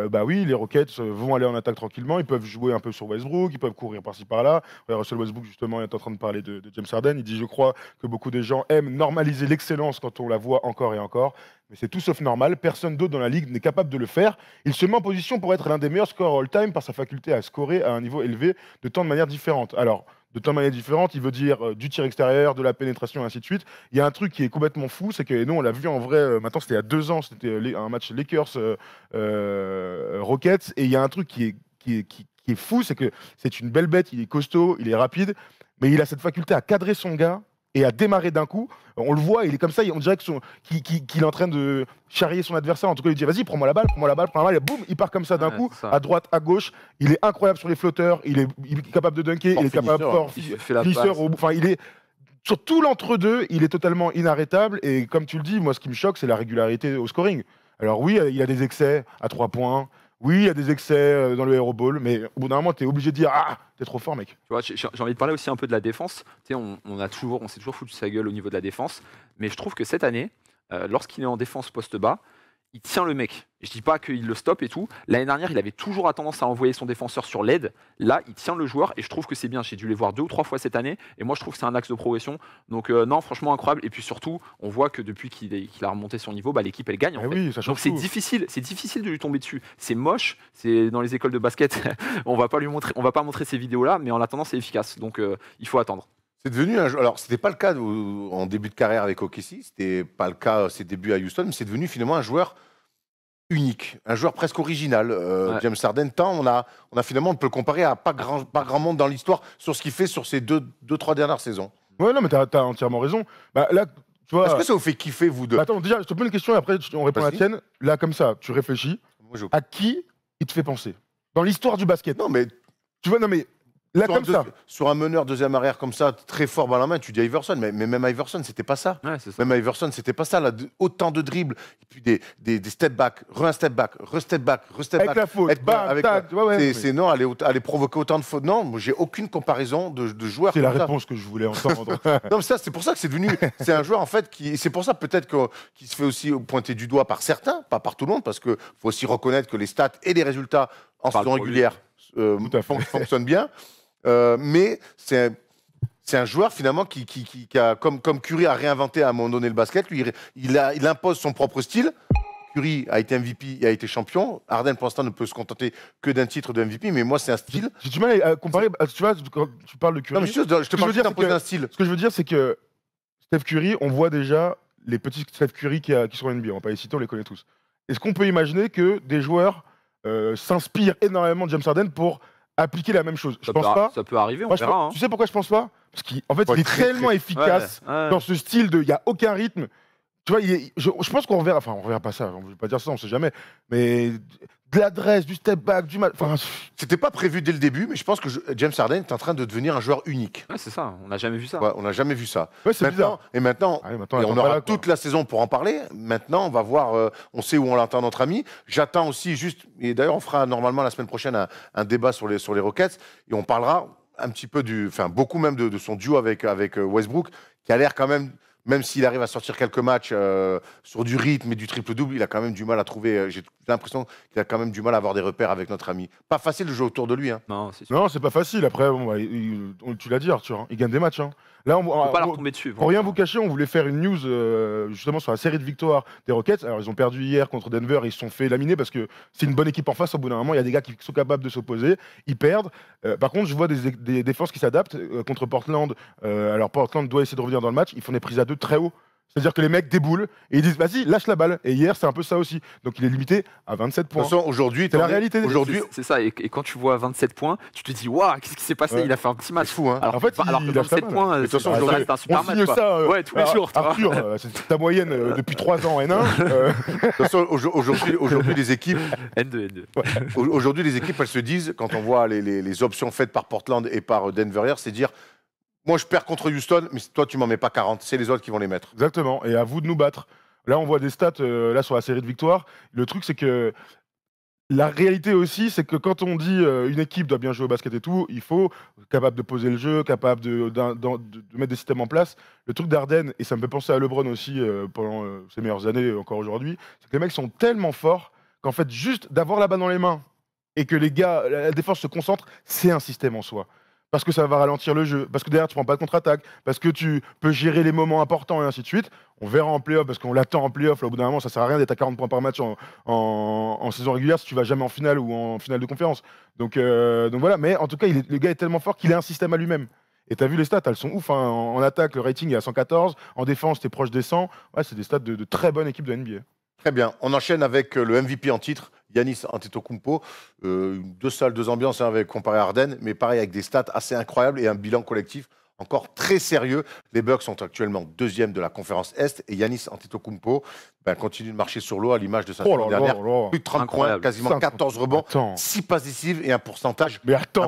bah oui, les Rockets vont aller en attaque tranquillement, ils peuvent jouer un peu sur Westbrook, ils peuvent courir par-ci par-là. Russell Westbrook, justement, est en train de parler de James Harden. Il dit, je crois que beaucoup de gens aiment normaliser l'excellence quand on la voit encore et encore. Mais c'est tout sauf normal. Personne d'autre dans la ligue n'est capable de le faire. Il se met en position pour être l'un des meilleurs scoreurs all-time par sa faculté à scorer à un niveau élevé de tant de manières différentes. Alors, de tant de manières différentes, il veut dire du tir extérieur, de la pénétration, et ainsi de suite. Il y a un truc qui est complètement fou, c'est que nous, on l'a vu en vrai, maintenant c'était il y a 2 ans, c'était un match Lakers Rockets, et il y a un truc qui est fou, c'est que c'est une belle bête, il est costaud, il est rapide, mais il a cette faculté à cadrer son gars et à démarrer d'un coup. On le voit, il est comme ça, on dirait qu'il est en train de charrier son adversaire. En tout cas, il dit vas-y, prends-moi la balle, prends-moi la balle, et boum, il part comme ça d'un Ouais, coup, c'est ça. à droite, à gauche. Il est incroyable sur les flotteurs, il est capable de dunker, Fort il est capable finisseur. fort Il fait la finisseur. passe. Enfin, il est sur tout l'entre-deux, il est totalement inarrêtable. Et comme tu le dis, moi, ce qui me choque, c'est la régularité au scoring. Alors oui, il y a des excès à 3 points. Oui, il y a des excès dans le hero ball, mais au bout d'un moment, tu es obligé de dire ah, t'es trop fort, mec. Tu vois, j'ai envie de parler aussi un peu de la défense. Tu sais, on s'est toujours foutu de sa gueule au niveau de la défense, mais je trouve que cette année, lorsqu'il est en défense poste bas, il tient le mec. Je dis pas qu'il le stoppe et tout. L'année dernière, il avait toujours tendance à envoyer son défenseur sur l'aide. Là, il tient le joueur et je trouve que c'est bien. J'ai dû les voir 2 ou 3 fois cette année et moi, je trouve que c'est un axe de progression. Donc non, franchement incroyable. Et puis surtout, on voit que depuis qu'il a remonté son niveau, bah, l'équipe elle gagne. En Eh fait. oui, ça Donc change c'est tout. difficile de lui tomber dessus. C'est moche. C'est dans les écoles de basket, on va pas montrer ces vidéos là, mais en attendant, c'est efficace. Donc il faut attendre. C'est devenu un jeu. Alors, c'était pas le cas en début de carrière avec OKC, c'était pas le cas ses débuts à Houston, mais c'est devenu finalement un joueur unique, un joueur presque original. Ouais. James Harden, on a finalement, on peut le comparer à pas grand monde dans l'histoire sur ce qu'il fait sur ces 2-3 dernières saisons. Ouais, non, mais t'as entièrement raison. Bah, là, tu vois. Est-ce que ça vous fait kiffer, vous deux? Bah, attends, déjà, je te pose une question et après, on répond à la Vas-y. tienne. Là, comme ça, tu réfléchis. Moi, je- À qui il te fait penser dans l'histoire du basket? Non, mais Tu vois, non, mais là, sur comme ça. sur un meneur deuxième arrière comme ça, très fort dans la main, tu dis Iverson, mais même Iverson, c'était pas ça. Ouais, c'est ça. Même Iverson, c'était pas ça. Là, autant de dribbles, et puis des step back, un step back, step back, step Avec back. la faute, Être- bam, avec tac, ouais, ouais, mais c'est non, aller provoquer autant de fautes. Non, moi, j'ai aucune comparaison de joueurs. c'est la comme ça. réponse que je voulais entendre. Non, mais ça, c'est pour ça que c'est devenu. C'est un joueur en fait c'est pour ça peut-être qu'il se fait aussi pointer du doigt par certains, pas par tout le monde, parce que faut aussi reconnaître que les stats et les résultats en Parle saison pour lui. régulière Tout à fait. fonctionnent bien. Mais c'est un joueur finalement qui a, comme Curry a réinventé à un moment donné le basket, lui, il impose son propre style. Curry a été MVP et a été champion. Harden, pour l'instant, ne peut se contenter que d'un titre de MVP, mais moi, c'est un style. J'ai du mal à comparer. Tu vois, quand tu parles de Curry. Non, mais je te parle juste d'imposer un style. Ce que je veux dire, c'est que Steph Curry, on voit déjà les petits Steph Curry qui sont en NBA. On va pas les citer, on les connaît tous. Est-ce qu'on peut imaginer que des joueurs s'inspirent énormément de James Harden pour appliquer la même chose? Je pense pas. Ça peut arriver, on Moi, verra. Hein. Tu sais pourquoi je pense pas? Parce qu'en fait, il est tellement efficace dans ce style de. Il n'y a aucun rythme. Tu vois, je pense qu'on reverra. Enfin, on reverra pas ça. Je ne vais pas dire ça, on sait jamais. Mais de l'adresse, du step back, du mal. Enfin, c'était pas prévu dès le début, mais je pense que James Harden est en train de devenir un joueur unique. Ouais, c'est ça. On n'a jamais vu ça. Ouais, on n'a jamais vu ça. Ouais, c'est bizarre. Et maintenant, et on aura toute la saison pour en parler. Maintenant, on va voir. On sait où on l'entend, notre ami. J'attends aussi juste. Et d'ailleurs, on fera normalement la semaine prochaine un débat sur les Rockets et on parlera un petit peu beaucoup même de son duo avec Westbrook, qui a l'air quand même s'il arrive à sortir quelques matchs sur du rythme et du triple-double, il a quand même du mal à trouver. J'ai l'impression qu'il a quand même du mal à avoir des repères avec notre ami. Pas facile de jouer autour de lui. Hein. Non, c'est sûr. Non, c'est pas facile. Après, bon, tu l'as dit, Arthur, il gagne des matchs. Hein. Là, On peut pas leur tomber dessus. Pour rien vous cacher, on voulait faire une news justement sur la série de victoires des Rockets. Alors, ils ont perdu hier contre Denver, ils se sont fait laminer parce que c'est une bonne équipe en face. Au bout d'un moment, il y a des gars qui sont capables de s'opposer. Ils perdent. Par contre, je vois des défenses qui s'adaptent contre Portland. Alors, Portland doit essayer de revenir dans le match. Ils font des prises à 2 très haut. C'est-à-dire que les mecs déboulent et ils disent vas-y, lâche la balle. Et hier, c'est un peu ça aussi. Donc il est limité à 27 points. De toute façon, aujourd'hui, c'est la réalité. Aujourd'hui, c'est ça. Et quand tu vois 27 points, tu te dis waouh, qu'est-ce qui s'est passé? Il a fait un petit match. C'est fou, hein. Alors, en fait, alors que 27 points, de toute façon, c'est un super on signe match. ça. Ouais, tous les jours. Arthur, c'est ta moyenne depuis 3 ans N1. De toute façon, aujourd'hui, les équipes. N2. Aujourd'hui, les équipes, elles se disent, quand on voit les options faites par Portland et par Denver hier, c'est dire moi, je perds contre Houston, mais toi, tu m'en mets pas 40. C'est les autres qui vont les mettre. Exactement. Et à vous de nous battre. Là, on voit des stats là sur la série de victoires. Le truc, c'est que la réalité aussi, c'est que quand on dit une équipe doit bien jouer au basket et tout, il faut capable de poser le jeu, capable de mettre des systèmes en place. Le truc d'Harden, et ça me fait penser à LeBron aussi pendant ses meilleures années encore aujourd'hui, c'est que les mecs sont tellement forts qu'en fait, juste d'avoir la balle dans les mains et que les gars, la défense se concentre, c'est un système en soi. Parce que ça va ralentir le jeu, parce que derrière tu prends pas de contre-attaque, parce que tu peux gérer les moments importants et ainsi de suite. On verra en play-off, parce qu'on l'attend en play-off. Là, au bout d'un moment, ça sert à rien d'être à 40 points par match en saison régulière si tu vas jamais en finale ou en finale de conférence. Donc voilà, mais en tout cas, le gars est tellement fort qu'il a un système à lui-même. Et t'as vu les stats, elles sont ouf. Hein. En attaque, le rating est à 114. En défense, t'es proche des 100. Ouais, c'est des stats de très bonne équipe de NBA. Très bien. On enchaîne avec le MVP en titre, Giannis Antetokounmpo. 2 salles, 2 ambiances comparé à Harden, mais pareil avec des stats assez incroyables et un bilan collectif encore très sérieux. Les Bucks sont actuellement 2e de la conférence Est et Giannis Antetokounmpo continue de marcher sur l'eau à l'image de sa saison dernière. Plus de 30 Incroyable. points, quasiment 14 rebonds, 6 passes décisives et un pourcentage de quasiment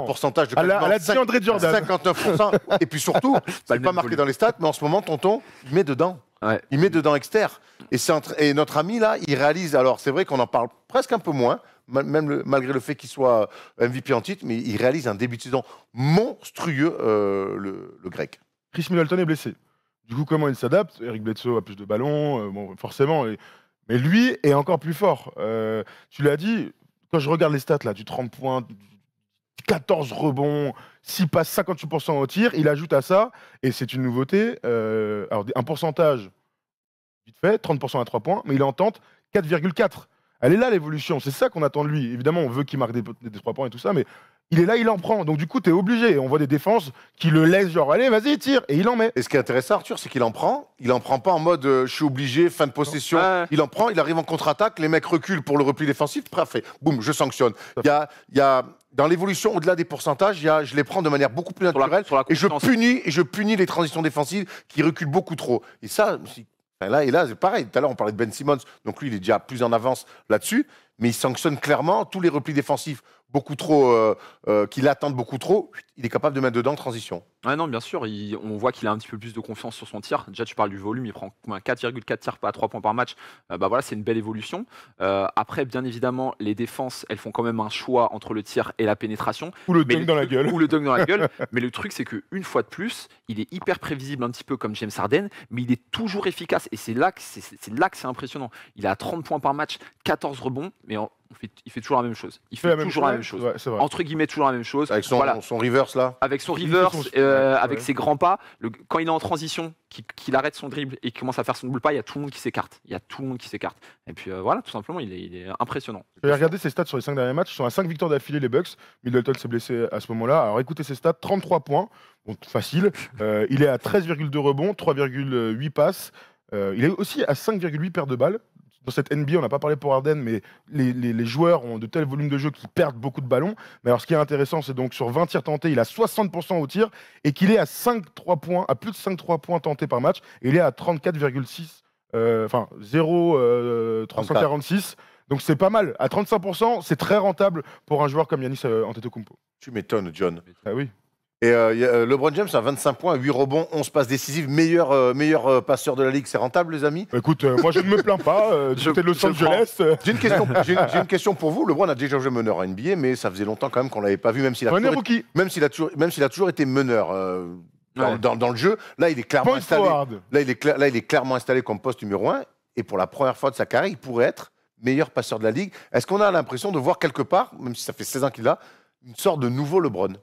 59%. Et puis surtout, c'est pas marqué dans les stats, mais en ce moment, tonton, il met dedans. Ouais. Il met dedans externe. Et notre ami, là, il réalise, alors c'est vrai qu'on en parle presque un peu moins, malgré le fait qu'il soit MVP en titre, mais il réalise un début de saison monstrueux, le grec. Chris Middleton est blessé. Du coup, comment il s'adapte? Eric Bledsoe a plus de ballons, bon, forcément. Mais lui est encore plus fort. Tu l'as dit, quand je regarde les stats, là, du 30 points, 14 rebonds, 6 passes, 58% au tir, il ajoute à ça, et c'est une nouveauté, alors un pourcentage, vite fait, 30% à 3 points, mais il en tente 4,4. Elle est là l'évolution, c'est ça qu'on attend de lui. Évidemment, on veut qu'il marque des 3 points et tout ça, mais il est là, il en prend. Donc du coup, t'es obligé. On voit des défenses qui le laissent genre, allez, vas-y, tire, et il en met. Et ce qui est intéressant, Arthur, c'est qu'il en prend. Il en prend pas en mode je suis obligé, fin de possession. Ouais. Il en prend, il arrive en contre-attaque, les mecs reculent pour le repli défensif, parfait. Boum, je sanctionne. Il y a dans l'évolution, au-delà des pourcentages, je les prends de manière beaucoup plus naturelle et je punis les transitions défensives qui reculent beaucoup trop. Et ça, là, c'est pareil. Tout à l'heure, on parlait de Ben Simmons, donc lui, il est déjà plus en avance là-dessus, mais il sanctionne clairement tous les replis défensifs beaucoup trop, qui l'attendent beaucoup trop. Il est capable de mettre dedans en transition. Ouais, non, bien sûr, on voit qu'il a un petit peu plus de confiance sur son tir. Déjà, tu parles du volume, il prend 4,4 tirs à 3 points par match. Voilà, c'est une belle évolution. Après, bien évidemment, les défenses, elles font quand même un choix entre le tir et la pénétration. Ou le dunk dans la gueule. Ou le dunk dans la gueule. Mais le truc, c'est qu'une fois de plus, il est hyper prévisible, un petit peu comme James Harden, mais il est toujours efficace. Et c'est là que c'est impressionnant. Il a 30 points par match, 14 rebonds, mais il fait toujours la même chose. Il la fait même toujours la même chose. Ouais, c'est vrai. Entre guillemets, toujours la même chose. Avec Voilà. son reverse là. Avec son Il fait reverse, son- avec ouais. ses grands pas, quand il est en transition, qu'il arrête son dribble et qu'il commence à faire son double pas, il y a tout le monde qui s'écarte. Il y a tout le monde qui s'écarte. Et puis voilà, tout simplement, il est impressionnant. J'ai regardé ses stats sur les 5 derniers matchs. Ils sont à 5 victoires d'affilée, les Bucks. Middleton s'est blessé à ce moment-là. Alors écoutez ses stats 33 points. Bon, facile. Il est à 13,2 rebonds, 3,8 passes. Il est aussi à 5,8 paires de balles. Dans cette NBA, on n'a pas parlé pour Harden, mais les joueurs ont de tels volumes de jeu qu'ils perdent beaucoup de ballons. Mais alors, ce qui est intéressant, c'est donc sur 20 tirs tentés, il a 60% au tir et qu'il est à 5-3 points, à plus de 5-3 points tentés par match. Et il est à 34,6, enfin 0,346. Donc c'est pas mal. À 35%, c'est très rentable pour un joueur comme Giannis Antetokounmpo. Tu m'étonnes, John. Ah oui. Et LeBron James a 25 points, 8 rebonds, 11 passes décisives, meilleur passeur de la ligue. C'est rentable, les amis? Écoute, moi je ne me plains pas. Du côté de Los Angeles. J'ai une question pour vous. LeBron a déjà joué meneur à NBA, mais ça faisait longtemps quand même qu'on l'avait pas vu, même s'il a, On est toujours été- rookie. même s'il a toujours été meneur dans le jeu. Là, il est clairement Point installé. forward. Là, il est clairement installé comme poste numéro 1. Et pour la première fois de sa carrière, il pourrait être meilleur passeur de la ligue. Est-ce qu'on a l'impression de voir quelque part, même si ça fait 16 ans qu'il l'a, une sorte de nouveau LeBron?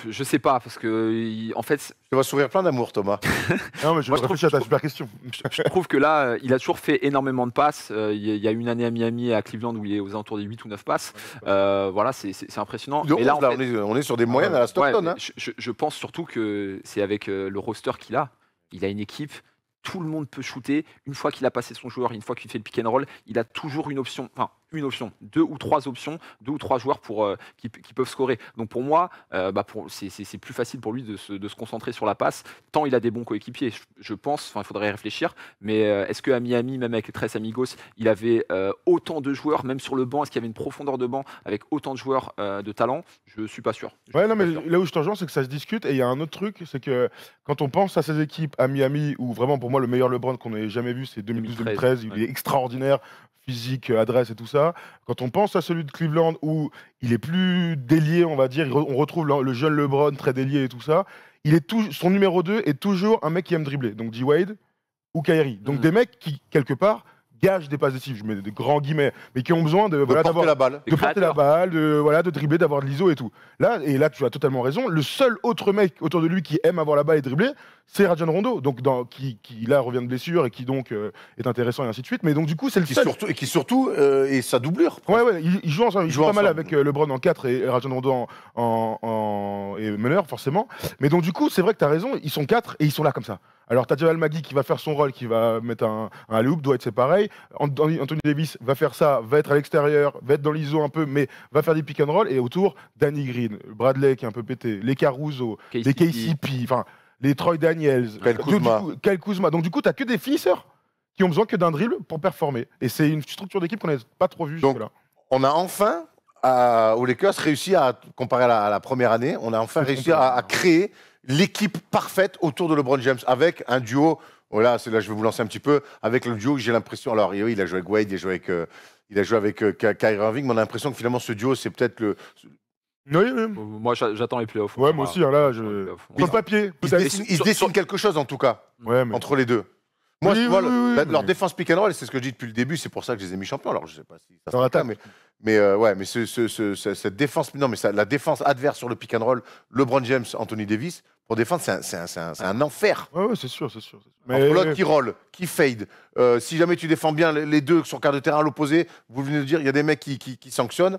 Je sais pas, parce que, en fait, Tu vas sourire plein d'amour, Thomas. Non, mais je Moi, je réfléchis à ta trouve- super question. je trouve que là, il a toujours fait énormément de passes. Il y a une année à Miami et à Cleveland où il est aux alentours des 8 ou 9 passes. Voilà, c'est impressionnant. De Mais là, 11, en là, fait, on est sur des moyennes à la ouais, Stockton. mais Hein. je pense surtout que c'est avec le roster qu'il a. Il a une équipe, tout le monde peut shooter. Une fois qu'il a passé son joueur, une fois qu'il fait le pick and roll, il a toujours une option, deux ou trois joueurs qui peuvent scorer. Donc pour moi, c'est plus facile pour lui de se concentrer sur la passe, tant il a des bons coéquipiers. Je pense, il faudrait réfléchir, mais est-ce qu'à Miami, même avec les Tres Amigos, il avait autant de joueurs, même sur le banc, est-ce qu'il y avait une profondeur de banc avec autant de joueurs de talent? Je ne suis pas sûr. Ouais, non, mais là où je te rejoins, c'est que ça se discute. Et il y a un autre truc, c'est que quand on pense à ces équipes à Miami, où vraiment pour moi le meilleur LeBron qu'on ait jamais vu, c'est 2012-2013, il ouais. est extraordinaire, physique, adresse et tout ça. Quand on pense à celui de Cleveland, où il est plus délié, on va dire, on retrouve le jeune LeBron très délié et tout ça, son numéro 2 est toujours un mec qui aime dribbler, donc D-Wade ou Kyrie. Donc des mecs qui, quelque part, gagent des passes décisives, je mets des grands guillemets, mais qui ont besoin de, De voilà, porter d'avoir la balle. de porter la balle, de dribbler, d'avoir de l'ISO et tout. Là, tu as totalement raison. Le seul autre mec autour de lui qui aime avoir la balle et dribbler, c'est Rajon Rondo, donc qui là revient de blessure et qui donc est intéressant et ainsi de suite. Mais donc du coup, c'est le seul. Qui surtout est sa doublure. Ouais, ils jouent ensemble. Ils jouent pas mal ensemble. avec LeBron en 4 et Rajon Rondo et meneur, forcément. Mais donc, du coup, c'est vrai que tu as raison. Ils sont 4 et ils sont là comme ça. Alors, tu as Jamal Magui qui va faire son rôle, qui va mettre un alley-oop, doit être c'est pareil. Anthony Davis va faire ça, va être à l'extérieur, va être dans l'ISO un peu, mais va faire des pick and roll. Et autour, Danny Green, Bradley qui est un peu pété, les Caruso, les KCP, enfin, les Troy Daniels, Kyle Kuzma. Donc, du coup, tu n'as que des finisseurs qui ont besoin que d'un dribble pour performer. Et c'est une structure d'équipe qu'on n'a pas trop vue jusque-là. On a enfin, aux Lakers, réussi à, comparé à la première année, on a enfin réussi à créer l'équipe parfaite autour de LeBron James avec un duo. Voilà, c'est là je vais vous lancer un petit peu avec le duo que j'ai l'impression. Alors oui, il a joué avec Wade, il a joué avec Kyrie Irving, mais on a l'impression que finalement ce duo c'est peut-être le. Oui. Moi, j'attends les playoffs. Ouais, moi aussi, hein, là, sur le papier. Il se dessine quelque chose en tout cas Ouais, mais... entre les deux. Moi, Oui, leur mais- défense pick and roll, c'est ce que je dis depuis le début, c'est pour ça que je les ai mis champions. Alors je sais pas si ça Dans sera le cas, l'attaque. mais cette défense, non, mais la défense adverse sur le pick and roll, LeBron James, Anthony Davis, pour défendre, c'est un enfer. Ouais, c'est sûr. Entre l'autre qui roll, qui fade. Si jamais tu défends bien les deux sur quart de terrain à l'opposé, vous venez de dire, il y a des mecs qui sanctionnent.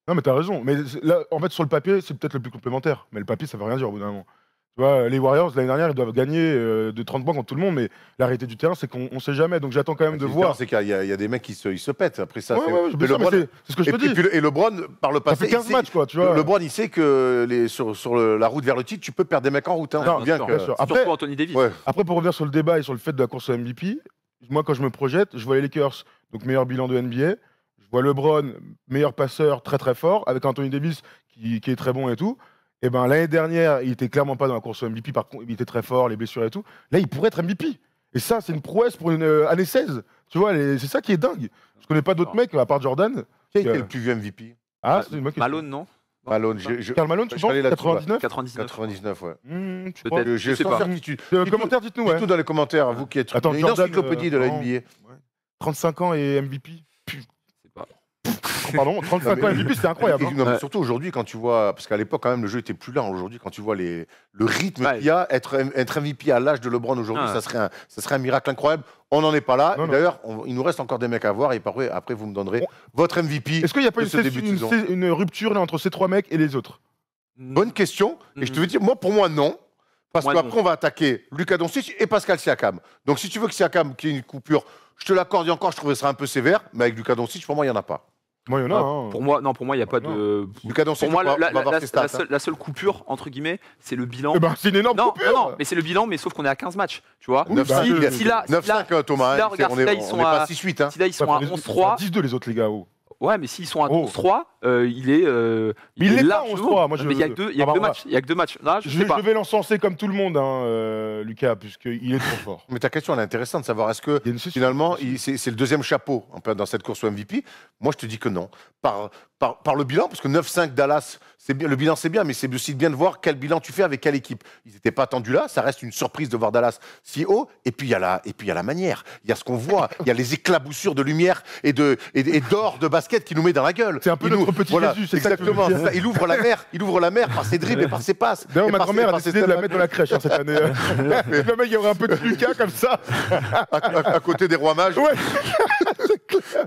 Non, mais t'as raison. Mais là, en fait, sur le papier, c'est peut-être le plus complémentaire. Mais le papier, ça veut rien dire au bout d'un moment. Tu vois, les Warriors, l'année dernière, ils doivent gagner de 30 points contre tout le monde, mais la réalité du terrain, c'est qu'on sait jamais. Donc j'attends quand même de voir. C'est qu'il y a des mecs qui se pètent. Après ça, Ouais, c'est bien sûr, mais c'est ce que je te dis. et LeBron, par le Ça passé, fait 15 il sait- matchs, quoi, tu vois. LeBron, il sait que sur la route vers le titre, tu peux perdre des mecs en route. Hein. Non, bien sûr, que- bien sûr. Après- Surtout Anthony Davis. Ouais. Après, pour revenir sur le débat et sur le fait de la course au MVP, moi, quand je me projette, je vois les Lakers, donc meilleur bilan de NBA. Je vois LeBron, meilleur passeur, très très fort, avec Anthony Davis qui est très bon et tout. Et ben l'année dernière, il était clairement pas dans la course au MVP, par contre, il était très fort, les blessures et tout. Là, il pourrait être MVP. Et ça, c'est une prouesse pour une année 16. Tu vois, c'est ça qui est dingue. Je connais pas d'autres mecs, à part Jordan. Qui a été le plus vieux MVP? Ah, c'est une bonne question. Malone, non Malone. Karl Malone, tu je penses suis allé là-dessus, 99 99. 99, ouais. Tu Peut-être. crois J'ai Je sais sans pas. certitude. Commentaire, dites-nous, ouais. Dites-nous dans les commentaires, vous qui êtes Attends, une Jordan, encyclopédie de la non. NBA. 35 ans et MVP. C'est pas. pardon, 35 ans MVP, c'était incroyable. Et hein. non, mais surtout aujourd'hui, quand tu vois, parce qu'à l'époque, quand même, le jeu était plus lent. Aujourd'hui, quand tu vois le rythme Ouais. qu'il y a, être MVP à l'âge de LeBron aujourd'hui, Ah. ça serait un miracle incroyable. On n'en est pas là. Non, Et non. d'ailleurs, il nous reste encore des mecs à voir. Et après vous me donnerez votre MVP. Est-ce qu'il n'y a pas de ce début de saison. une rupture là, entre ces 3 mecs et les autres? Bonne question. Et je te veux dire, pour moi, non. Parce Moi, qu'après, on va attaquer Luka Doncic et Pascal Siakam. Donc, si tu veux que Siakam, qu'il y ait une coupure, je te l'accorde et encore, je trouvais ça un peu sévère. Mais avec Luka Doncic, pour moi, il n'y en a pas. Moi, il y en a. Ah, hein. Pour moi, il n'y a pas de. Luka Doncic, Pour moi, on va voir ses stats, hein. la seule coupure, entre guillemets, c'est le bilan. Eh ben, c'est une énorme Non, coupure. non, mais c'est le bilan, mais sauf qu'on est à 15 matchs, tu vois. Oui, bah, Si là, 9-5, Thomas. si là, hein. regarde, On si là, est ils sont pas à- 6-8. Hein. si là, ils sont à 11-3, 10-2 les autres, les gars. Oh. ouais, mais s'ils sont à Oh. 11-3, il est. Mais il est est pas largement- 11-3, moi, je- Mais il y a que deux, il y a Ah que bah, deux matchs. Il y a que 2 matchs. Là, je sais pas. Je vais l'encenser comme tout le monde, hein, Lucas, puisqu'il est trop fort. Mais ta question, elle est intéressante de savoir est-ce que Il y a une session. finalement, c'est le deuxième chapeau un peu dans cette course au MVP. Moi, je te dis que non. Par le bilan, parce que 9-5 Dallas, c'est bien, le bilan c'est bien, mais c'est aussi bien de voir quel bilan tu fais avec quelle équipe. Ils n'étaient pas attendus là, ça reste une surprise de voir Dallas si haut. Et puis il y a la manière, il y a ce qu'on voit, il y a les éclaboussures de lumière et d'or de basket qui nous met dans la gueule. C'est un peu Il notre petit Jésus, c'est ça que tu veux exactement. dire. c'est ça. Il ouvre la mer par ses dribbles et par ses passes. D'ailleurs, Et ma par grand-mère a par ses décidé de la tellement- mettre dans la crèche hein, cette année. Le mec, il y aurait un peu de Lucas comme ça. à côté des rois mages. Ouais.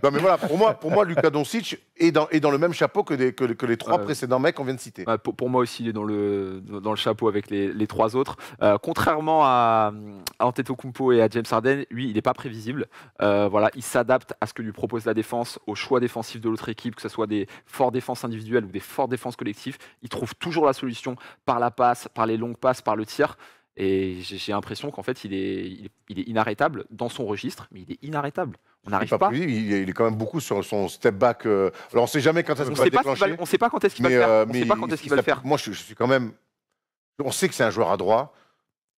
Non mais voilà, pour moi, Luka Doncic est dans le même chapeau que les 3 précédents mecs qu'on vient de citer. Ouais, pour moi aussi, il est dans le chapeau avec les 3 autres. Contrairement à Antetokounmpo et à James Harden, lui, il n'est pas prévisible. Voilà, il s'adapte à ce que lui propose la défense, aux choix défensifs de l'autre équipe, que ce soit des fortes défenses individuelles ou des fortes défenses collectives. Il trouve toujours la solution par la passe, par les longues passes, par le tir. Et j'ai l'impression qu'en fait, il est inarrêtable dans son registre, mais il est inarrêtable. On n'arrive pas. Il est quand même beaucoup sur son step back. Alors on ne sait jamais quand est-ce On qu'on va sait pas déclencher. on sait pas quand est-ce qu'il va le faire. On sait pas quand est-ce qu'il va le faire. Moi, je suis quand même. On sait que c'est un joueur à droit.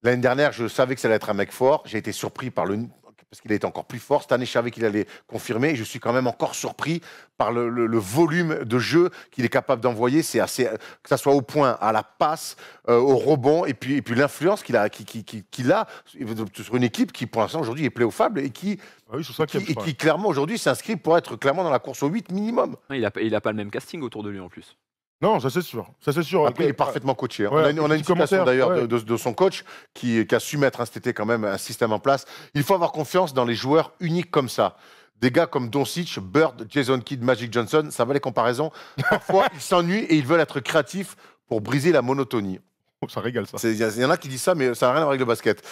L'année dernière, je savais que ça allait être un mec fort. J'ai été surpris parce qu'il a été encore plus fort. Cette année, je savais qu'il allait confirmer. Je suis quand même encore surpris par le volume de jeu qu'il est capable d'envoyer. C'est assez, que ça soit au point, à la passe, au rebond, et puis l'influence qu'il a sur une équipe qui, pour l'instant, aujourd'hui, est pléophable et qui clairement, aujourd'hui, s'inscrit pour être clairement dans la course au 8 minimum. Il a pas le même casting autour de lui en plus. Non, ça c'est sûr. Ça c'est sûr. Après, il est parfaitement coaché. Hein. Ouais, on a une citation d'ailleurs ouais. de son coach qui a su mettre cet été quand même un système en place. Il faut avoir confiance dans les joueurs uniques comme ça. Des gars comme Doncic, Bird, Jason Kidd, Magic Johnson, ça va les comparaisons. Parfois, ils s'ennuient et ils veulent être créatifs pour briser la monotonie. Oh, ça régale ça. Il y en a qui disent ça, mais ça n'a rien à voir avec le basket.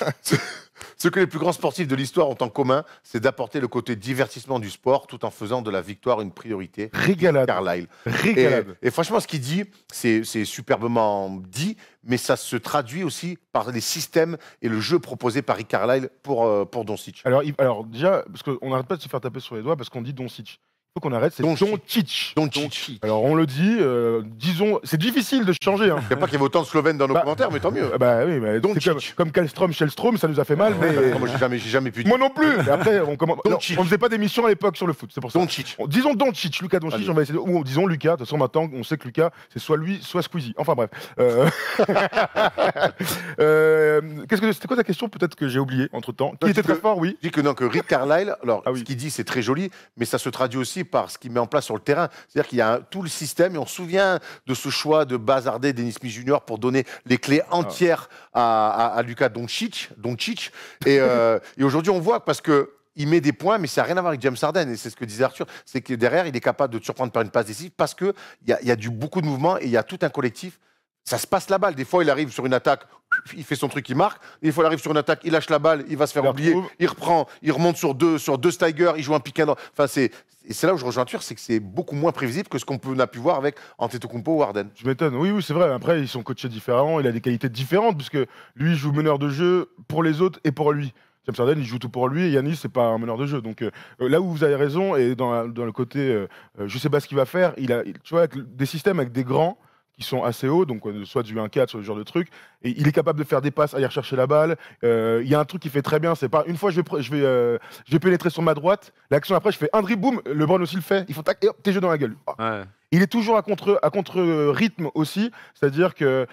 Ce que les plus grands sportifs de l'histoire ont en commun, c'est d'apporter le côté divertissement du sport tout en faisant de la victoire une priorité. Régalade. Carlisle. Régalade. Et franchement, ce qu'il dit, c'est superbement dit, mais ça se traduit aussi par les systèmes et le jeu proposé par Rick Carlisle pour Doncic. Alors déjà, parce qu'on n'arrête pas de se faire taper sur les doigts parce qu'on dit Doncic. Il faut qu'on arrête, c'est Doncic. Doncic. Alors on le dit, disons, c'est difficile de changer. Hein. Il n'y a pas qu'il y avait autant de Slovènes dans nos commentaires, mais tant mieux. Bah oui, mais Doncic. comme Kallstrom, Shellstrom, ça nous a fait mal. Mais... Moi, j'ai jamais pu dire. Moi non plus. Et après, on Doncic. ne faisait pas d'émission à l'époque sur le foot, c'est pour ça. Doncic. Disons Doncic, Luka Doncic, Allez. on va essayer ou disons Lucas. De toute façon, maintenant, on sait que Lucas, c'est soit lui, soit Squeezie. Enfin bref. C'était quoi ta question? Peut-être que j'ai oublié entre temps. Qui était très fort, oui. Je dis que Rick Carlisle, alors Ah oui. ce qu'il dit c'est très joli, mais ça se traduit aussi par ce qu'il met en place sur le terrain. C'est-à-dire qu'il y a tout le système, et on se souvient de ce choix de bazarder Dennis Smith Jr. pour donner les clés entières à Luka Doncic. Et aujourd'hui on voit parce que il met des points, mais ça n'a rien à voir avec James Harden. Et c'est ce que disait Arthur, c'est que derrière, il est capable de te surprendre par une passe décisive parce qu'il y a beaucoup de mouvements et il y a tout un collectif. Ça se passe la balle. Des fois, il arrive sur une attaque, il fait son truc, il marque. Des fois, il arrive sur une attaque, il lâche la balle, il va se faire oublier, il reprend, il remonte sur deux Steiger, il joue un pick and roll. Enfin, c'est là où je rejoins Arthur, c'est que c'est beaucoup moins prévisible que ce qu'on a pu voir avec Antetokounmpo ou Harden. Je m'étonne. Oui, c'est vrai. Après, ils sont coachés différents. Il a des qualités différentes puisque lui, il joue meneur de jeu pour les autres et pour lui. James Harden, il joue tout pour lui et Giannis, c'est pas un meneur de jeu. Donc là où vous avez raison, et dans le côté, je sais pas ce qu'il va faire, tu vois, avec des systèmes avec des grands qui sont assez hauts, donc soit du 1-4, soit ce genre de truc, et il est capable de faire des passes, aller rechercher la balle. Il y a un truc qui fait très bien, c'est pas une fois je vais pénétrer sur ma droite, l'action après je fais un dribble, boum, LeBron aussi le fait, il faut tac, et hop, t'es jeu dans la gueule. Ouais. Il est toujours à contre-rythme aussi, c'est-à-dire que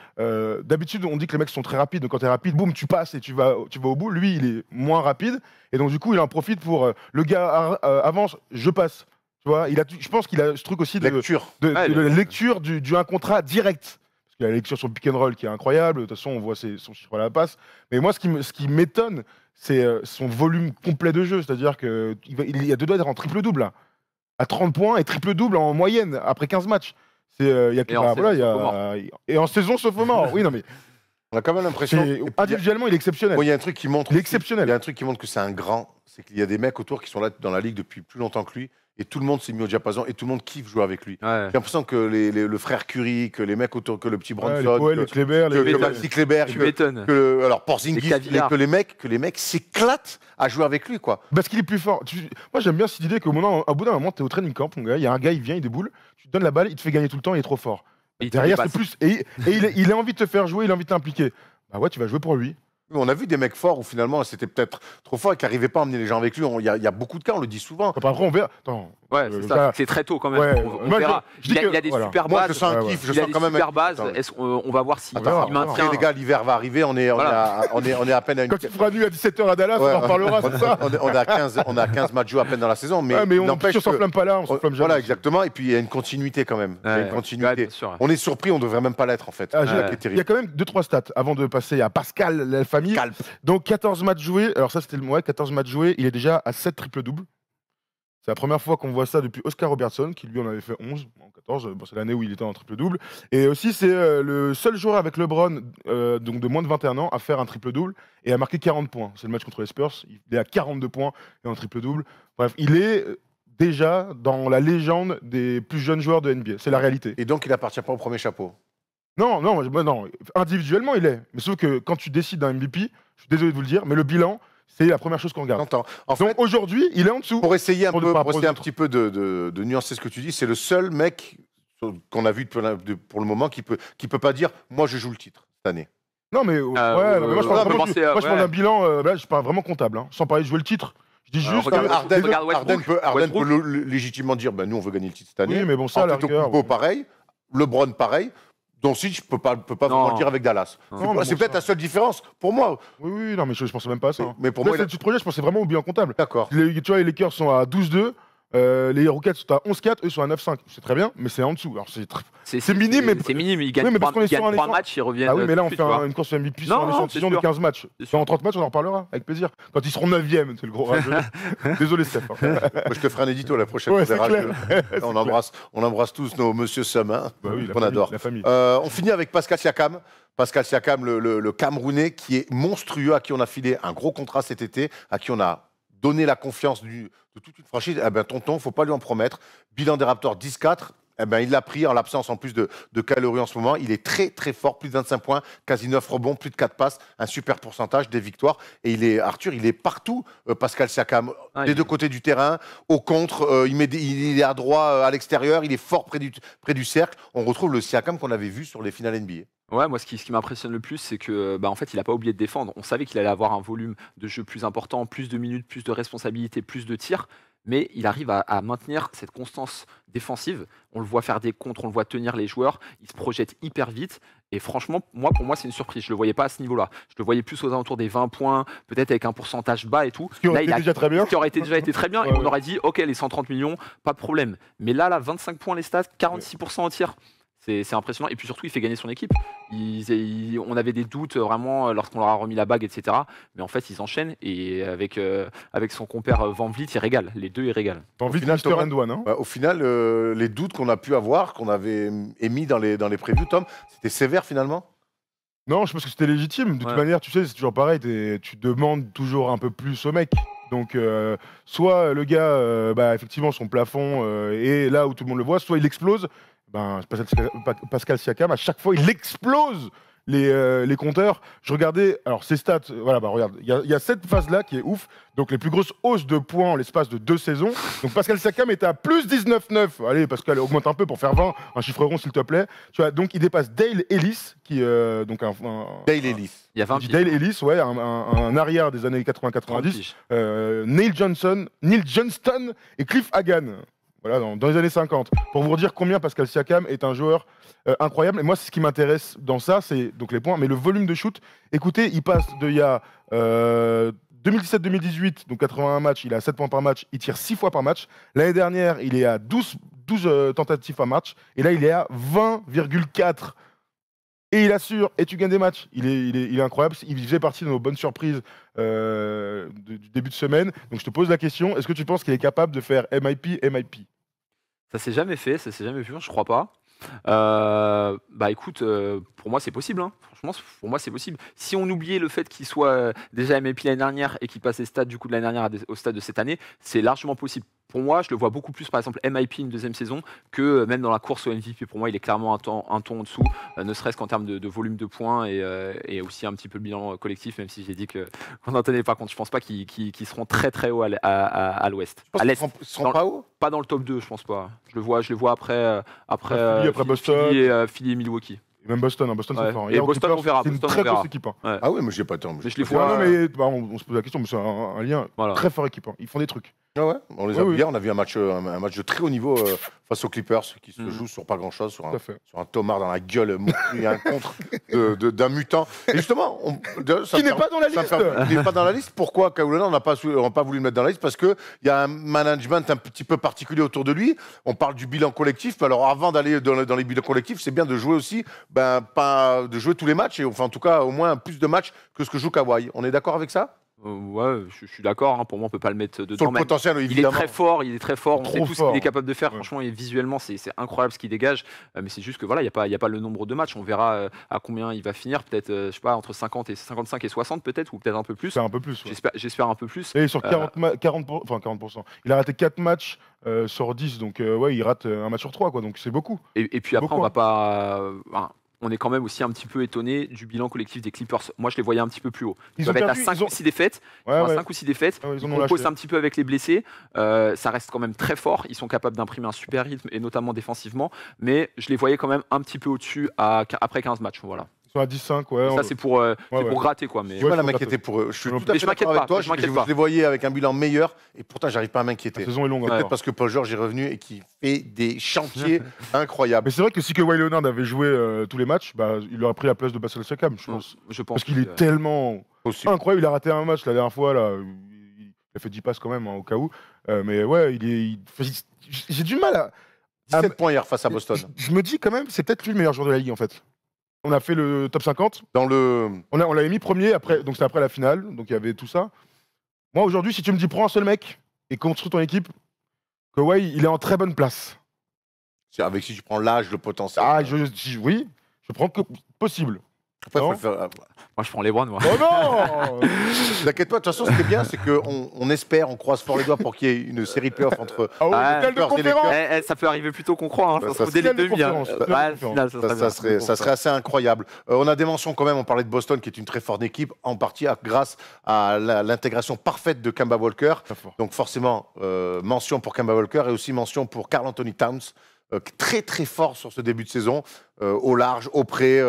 d'habitude on dit que les mecs sont très rapides, donc quand t'es rapide, boum, tu passes et tu vas au bout. Lui, il est moins rapide, et donc du coup il en profite pour le gars avance, je passe. Tu vois, je pense qu'il a ce truc aussi de Lecture. Ouais, la lecture du un contrat direct. Parce qu'il y a la lecture sur le pick and roll qui est incroyable. De toute façon, on voit son chiffre à la passe. Mais moi, ce qui m'étonne, c'est son volume complet de jeu. C'est-à-dire qu'il y a 2 doigts d'être en triple-double, là. À 30 points et triple-double en moyenne après 15 matchs. Il y a, Et en saison, sauf au mort. Et en saison, sauf au mort. Oui, non, mais On a quand même l'impression. individuellement, il est exceptionnel. Il y a un truc qui montre. Il est exceptionnel. Il y a un truc qui montre que c'est un grand. C'est qu'il y a des mecs autour qui sont là dans la ligue depuis plus longtemps que lui. Et tout le monde s'est mis au diapason et tout le monde kiffe jouer avec lui. Ouais. J'ai l'impression que le frère Curry, que les mecs autour, que le petit Ouais, les Bronson, Powell, les Kleber, que Maxi Kleber, Tu m'étonnes. alors Porzingis, Cavillard. que les mecs s'éclatent à jouer avec lui, quoi. Parce qu'il est plus fort. Moi, j'aime bien cette idée qu'au bout d'un moment, tu es au training camp, mon gars. Il y a un gars, il vient, il déboule. Tu te donnes la balle, il te fait gagner tout le temps, il est trop fort. Et il te Derrière, c'est dépasse. plus. Et il a envie de te faire jouer, il a envie de t'impliquer. Bah ouais, tu vas jouer pour lui. On a vu des mecs forts où finalement c'était peut-être trop fort et qui n'arrivaient pas à emmener les gens avec lui. Il y a beaucoup de cas, on le dit souvent. Après, on verra. Attends. Ouais, c'est ça- ça. C'est très tôt quand même. Ouais, On moi, verra. je dis Il que- a des voilà. super Moi, je bases. sens un ouais, kiff, je Il a sens des quand même. super bases. Attends. On va voir s'il Attends, maintient. Après, les gars, l'hiver va arriver. On est à peine à une. Quand il fera nuit à 17h à Dallas, Ouais, on en reparlera, c'est ça. on a 15 matchs joués à peine dans la saison, mais Ouais, mais on n'empêche que- s'enflamme pas là, on s'enflamme jamais. Voilà, exactement. Et puis il y a une continuité quand même. Il y a une Ouais, continuité. bien sûr. On est surpris, on devrait même pas l'être en fait. Ah, C'est j'ai- ça qui est Il y terrible. a quand même 2-3 stats avant de passer à Pascal, la famille. Calme. Donc 14 matchs joués. Alors ça, c'était le mois. 14 matchs joués. Il est déjà à 7 triple-doubles. C'est la première fois qu'on voit ça depuis Oscar Robertson, qui lui en avait fait 11 en 14. Bon, c'est l'année où il était en triple-double. Et aussi, c'est le seul joueur avec LeBron, donc de moins de 21 ans, à faire un triple-double et à marquer 40 points. C'est le match contre les Spurs. Il est à 42 points et en triple-double. Bref, il est déjà dans la légende des plus jeunes joueurs de NBA. C'est la réalité. Et donc il appartient pas au premier chapeau. Non, non. Individuellement, il est. Mais sauf que quand tu décides d'un MVP, je suis désolé de vous le dire, mais le bilan, c'est la première chose qu'on regarde. J'entends. En Donc fait, aujourd'hui, il est en dessous. pour essayer un pour peu, par pour rapport essayer aux un petit peu de nuancer ce que tu dis, c'est le seul mec qu'on a vu pour le moment qui peut pas dire moi je joue le titre cette année. Non, mais, non, mais moi, je parle vraiment, moi, je parle d'un bilan. Là, je parle vraiment comptable, hein, sans parler de jouer le titre. Je dis juste. regarde, que- Harden, regarde Westbrook. Harden peut légitimement dire nous on veut gagner le titre cette année. Oui, mais bon, ça, à la rigueur. Antetokounmpo, pareil. LeBron pareil. Doncic peut pas vraiment Non. le dire avec Dallas. Non, mais C'est bon, peut-être ça- la seule différence pour moi. Oui, non, mais je pensais même pas à ça. Mais pour Là, moi, c'est- tu te projettes, je pensais vraiment au bilan comptable. d'accord. Tu vois, les Lakers sont à 12-2. Les Rockets sont à 11-4, eux sont à 9-5. C'est très bien, mais c'est en dessous. Alors c'est minime, mais- C'est minime. Ils Oui, gagnent mais parce qu'on est sur un 3 écran- matchs, ils reviennent. Ah oui, mais là, on tout de fait suite, tu vois. une course MVP Non, sur un non, échantillon c'est de sûr. 15 matchs. C'est sûr. Dans 30 matchs, on en reparlera, avec plaisir. Quand ils seront 9e, c'est le gros rageux. Désolé, Steph. hein. Moi, je te ferai un édito la prochaine Ouais, fois. c'est des clair. rageux. On embrasse tous nos monsieur Samin, Bah oui, la qu'on famille, adore. la famille. On finit avec Pascal Siakam. Pascal Siakam, le Camerounais, qui est monstrueux, à qui on a filé un gros contrat cet été, à qui on a donné la confiance de toute une franchise. Eh ben, tonton, faut pas lui en promettre. Bilan des Raptors 10-4. Eh ben, il l'a pris en l'absence en plus de calories en ce moment. Il est très très fort, plus de 25 points, quasi 9 rebonds, plus de 4 passes, un super pourcentage des victoires. Et Arthur, il est partout, Pascal Siakam, Ah, des il- deux côtés du terrain, au contre, il est à droit à l'extérieur, il est fort près du cercle. On retrouve le Siakam qu'on avait vu sur les finales NBA. Ouais, moi, ce qui m'impressionne le plus, c'est que, en fait, il n'a pas oublié de défendre. On savait qu'il allait avoir un volume de jeu plus important, plus de minutes, plus de responsabilités, plus de tirs, mais il arrive à maintenir cette constance défensive. On le voit faire des contres, on le voit tenir les joueurs, il se projette hyper vite. Et franchement, pour moi, c'est une surprise. Je le voyais pas à ce niveau-là. Je le voyais plus aux alentours des 20 points, peut-être avec un pourcentage bas et tout. Ce qui aurait été déjà très bien. Ce qui aurait déjà été très bien. Ouais, Et on ouais. aurait dit, OK, les 130 millions, pas de problème. Mais là, 25 points les stats, 46% au tir. C'est impressionnant. Et puis surtout, il fait gagner son équipe. On avait des doutes vraiment lorsqu'on leur a remis la bague, etc. Mais en fait, ils enchaînent. Et avec son compère Van Vliet, ils régalent. Les deux, ils régalent. T'as envie de final, Mister Thomas- and One, hein. Au final, les doutes qu'on a pu avoir, qu'on avait émis dans les previews, Tom, c'était sévère finalement. Non, je pense que c'était légitime. De toute Ouais. manière, tu sais, c'est toujours pareil. Tu demandes toujours un peu plus au mec. Donc, soit le gars, effectivement, son plafond est là où tout le monde le voit, soit il explose. Pascal Siakam, à chaque fois, il explose les compteurs. Je regardais, alors ses stats, regarde, il y a cette phase-là qui est ouf. Donc, les plus grosses hausses de points en l'espace de 2 saisons. Donc, Pascal Siakam est à plus 19,9. Allez, Pascal, augmente un peu pour faire 20, un chiffre rond, s'il te plaît. Tu vois, donc, il dépasse Dale Ellis, qui donc Dale Ellis. Il y a 20 je dis Dale Ellis, ouais, un arrière des années 80-90. Neil Johnston et Cliff Hagan. Voilà, dans les années 50. Pour vous dire combien Pascal Siakam est un joueur incroyable. Et moi, ce qui m'intéresse dans ça, c'est donc les points, mais le volume de shoot. Écoutez, il passe il y a 2017-2018, donc 81 matchs, il est à 7 points par match, il tire 6 fois par match. L'année dernière, il est à 12 tentatives par match, et là, il est à 20,4. Et il assure, et tu gagnes des matchs. Il est incroyable, il faisait partie de nos bonnes surprises du début de semaine. Donc je te pose la question, est-ce que tu penses qu'il est capable de faire MIP? Ça s'est jamais fait, ça s'est jamais vu, je crois pas. Bah écoute, pour moi c'est possible, hein. Franchement pour moi c'est possible. Si on oubliait le fait qu'il soit déjà MVP l'année dernière et qu'il passe les stades du coup de l'année dernière au stade de cette année, c'est largement possible. Pour moi, je le vois beaucoup plus par exemple MIP une deuxième saison que même dans la course au MVP. Pour moi, il est clairement un ton en dessous, ne serait-ce qu'en termes de volume de points et aussi un petit peu le bilan collectif, même si j'ai dit qu'on n'en tenait pas compte. Je pense pas qu'ils seront très très haut à l'ouest. À l'est. Ils seront pas haut. Pas dans le top 2, je pense pas. Je le vois après Boston. Philly et Milwaukee. Et même Boston, hein, Boston Ouais. c'est fort. Et Boston, on verra. C'est une Boston, très on verra. grosse équipe. Hein. Ouais. Ah oui, mais j'ai pas tant. Mais je les Ouais, vois. non, mais on se pose la question, mais c'est un lien. Voilà. Très fort équipe. Hein. Ils font des trucs. Ah ouais, on les a Oui, vus hier, on a vu un match de très haut niveau face aux Clippers qui se joue sur pas grand chose, sur Tout à fait. un tomard dans la gueule, et un contre d'un mutant. Et justement, Qui n'est pas dans la liste. il n'est pas dans la liste. Pourquoi Kawhi Leonard, on n'a pas voulu le mettre dans la liste? Parce qu'il y a un management un petit peu particulier autour de lui. On parle du bilan collectif. Mais alors, avant d'aller dans les bilans collectifs, c'est bien de jouer aussi, pas de jouer tous les matchs, et enfin, en tout cas, au moins plus de matchs que ce que joue Kawhi. On est d'accord avec ça? Ouais, je suis d'accord. Hein. Pour moi, on peut pas le mettre dedans. Sur le Même. potentiel, Il est évidemment. très fort. On sait Trop tout ce fort. qu'il est capable de faire. Ouais. Franchement, et visuellement, c'est incroyable ce qu'il dégage. Mais c'est juste que voilà, il y a pas le nombre de matchs. On verra à combien il va finir. Peut-être, je sais pas, entre 55 et 60 peut-être, ou peut-être un peu plus. C'est un peu plus. Ouais. J'espère un peu plus. Et sur 40%. Il a raté 4 matchs sur 10, donc ouais, il rate un match sur 3, quoi. Donc c'est beaucoup. Et puis après, Beaucoup, on va pas. On est quand même aussi un petit peu étonné du bilan collectif des Clippers. Moi, je les voyais un petit peu plus haut. Ils doivent être à 5 ou 6 défaites. Ouais, À ouais. 5 ou 6 défaites. Ah ouais, ils en ont On lâché. pose un petit peu avec les blessés. Ça reste quand même très fort. Ils sont capables d'imprimer un super rythme, et notamment défensivement. Mais je les voyais quand même un petit peu au-dessus après 15 matchs. Voilà. Ils sont à 10-5, ouais. Ça, c'est pour gratter, quoi. Mais Je suis mal à Ouais, m'inquiéter pour eux. Je suis Mais tout à je fait m'inquiète d'accord avec pas, toi. je m'inquiète pas. Je les voyais avec un bilan meilleur et pourtant, j'arrive pas à La m'inquiéter. saison est longue Ouais. encore. Peut-être parce que Paul George est revenu et qu'il fait des chantiers incroyables. Mais c'est vrai que si Kawhi Leonard avait joué tous les matchs, il aurait pris la place de Pascal Siakam, je pense. je pense Parce qu'il est tellement Possible. incroyable. Il a raté un match la dernière fois, là. Il a fait 10 passes quand même, hein, au cas où. Mais ouais, j'ai du mal à. 17 points hier face à Boston. Je me dis quand même, c'est peut-être lui le meilleur joueur de la ligue, en fait. On a fait le top 50. Dans le. On l'avait mis premier, donc c'était après la finale, donc il y avait tout ça. Moi, aujourd'hui, si tu me dis prends un seul mec et construis ton équipe, Kawhi, il est en très bonne place. Avec si tu prends l'âge, le potentiel. Oui, je prends que possible. Après, faut non. le faire. Moi, je prends les Browns, moi. Oh non T'inquiète pas, de toute façon, ce qui est bien, c'est qu'on espère, on croise fort les doigts pour qu'il y ait une série de playoffs entre. Ah ouais, Ah, finale de Clippers et les conférence. Ça peut arriver plus tôt qu'on croit. Hein. Ça, Ça se ça, trouve dès les finale de demi. Hein. conférence, Ouais, finale de finale, ça serait bien. Ça serait assez incroyable. On a des mentions quand même, on parlait de Boston, qui est une très forte équipe, en partie grâce à l'intégration parfaite de Kemba Walker. Très fort. Donc forcément, mention pour Kemba Walker et aussi mention pour Karl Anthony Towns, très très fort sur ce début de saison, au large, au près,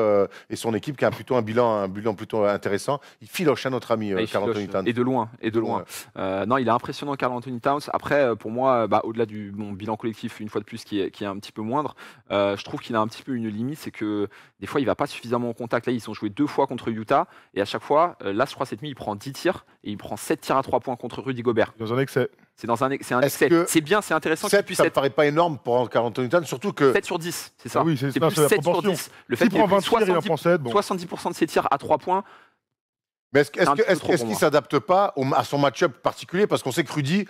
et son équipe qui a un bilan plutôt intéressant. Il filoche à notre ami Il Karl filoche, Anthony Towns. et de loin. Non, il est impressionnant, Karl Anthony Towns. Après, pour moi, au-delà du bilan collectif, une fois de plus, qui est un petit peu moindre, je trouve qu'il a un petit peu une limite, c'est que des fois, il va pas suffisamment en contact. Là, ils ont joué 2 fois contre Utah, et à chaque fois, là, je crois, cette nuit, il prend 10 tirs, et il prend 7 tirs à 3 points contre Rudy Gobert. Dans un excès. C'est un Est-ce excès. que C'est bien, c'est intéressant qu'il 7, puisse ça me être paraît pas énorme pour Karl Anthony Towns, surtout que 7 sur 10, c'est ça. Ah oui, c'est c'est non, plus c'est la 7 sur proportion. 10. Le fait S'il qu'il ait prend pris 20 tirs, il en prend 7. Bon. 70% de ses tirs à 3 points. Mais un petit peu trop est-ce pour qu'il moi. ne s'adapte pas à son match-up particulier? Parce qu'on sait que Rudy,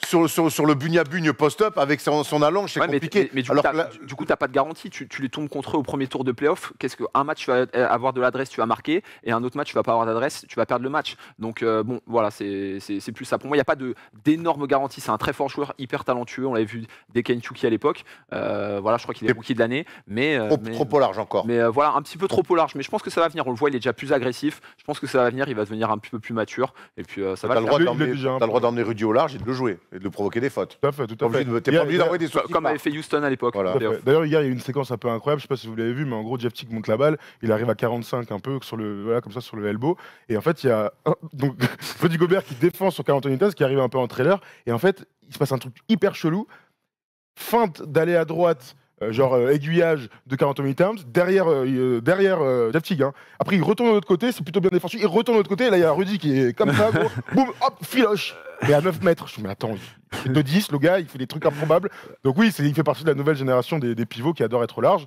sur le bugne-à-bugne post-up, avec son allonge, c'est Ouais, compliqué. mais du Alors coup, que là- du coup, t'as pas de garantie. Tu les tombes contre eux au premier tour de playoff. Qu'est-ce qu'un match, tu vas avoir de l'adresse, tu vas marquer, et un autre match, tu vas pas avoir d'adresse, tu vas perdre le match. Donc, bon, voilà, c'est plus ça. Pour moi, il n'y a pas d'énorme garantie. C'est un très fort joueur, hyper talentueux. On l'avait vu dès Kentucky à l'époque. Voilà, je crois qu'il est rookie de l'année. Mais, trop au large encore. mais voilà, un petit peu trop au large. Mais je pense que ça va venir. On le voit, il est déjà plus agressif. Je pense que ça va venir. Il va devenir un petit peu plus mature. Et puis, ça va T'as le le faire. droit Il est déjà un t'as le droit peu. d'emmener Rudy au large et de le jouer, et de le provoquer des fautes. Tout à fait, tout à fait. T'es pas obligé d'envoyer des sorties. Comme avait fait Houston à l'époque. Voilà. Tout à fait. D'ailleurs, hier, il y a eu une séquence un peu incroyable. Je sais pas si vous l'avez vu, mais en gros, Jeff Teague monte la balle. Il arrive à 45 un peu comme ça sur le elbow. Et en fait, il y a donc Rudy Gobert qui défend sur Karl Anthony Towns, qui arrive un peu en trailer. Et en fait, il se passe un truc hyper chelou. Feinte d'aller à droite aiguillage de Karl Anthony Towns derrière Jeff Teague. Hein. Après, il retourne de l'autre côté, c'est plutôt bien défendu. Il retourne de l'autre côté, et là, il y a Rudy qui est comme ça, gros, boum, hop, filoche. Et à 9 mètres. Je me dis, mais attends, il fait 2-10, le gars, il fait des trucs improbables. Donc oui, il fait partie de la nouvelle génération des pivots qui adorent être larges.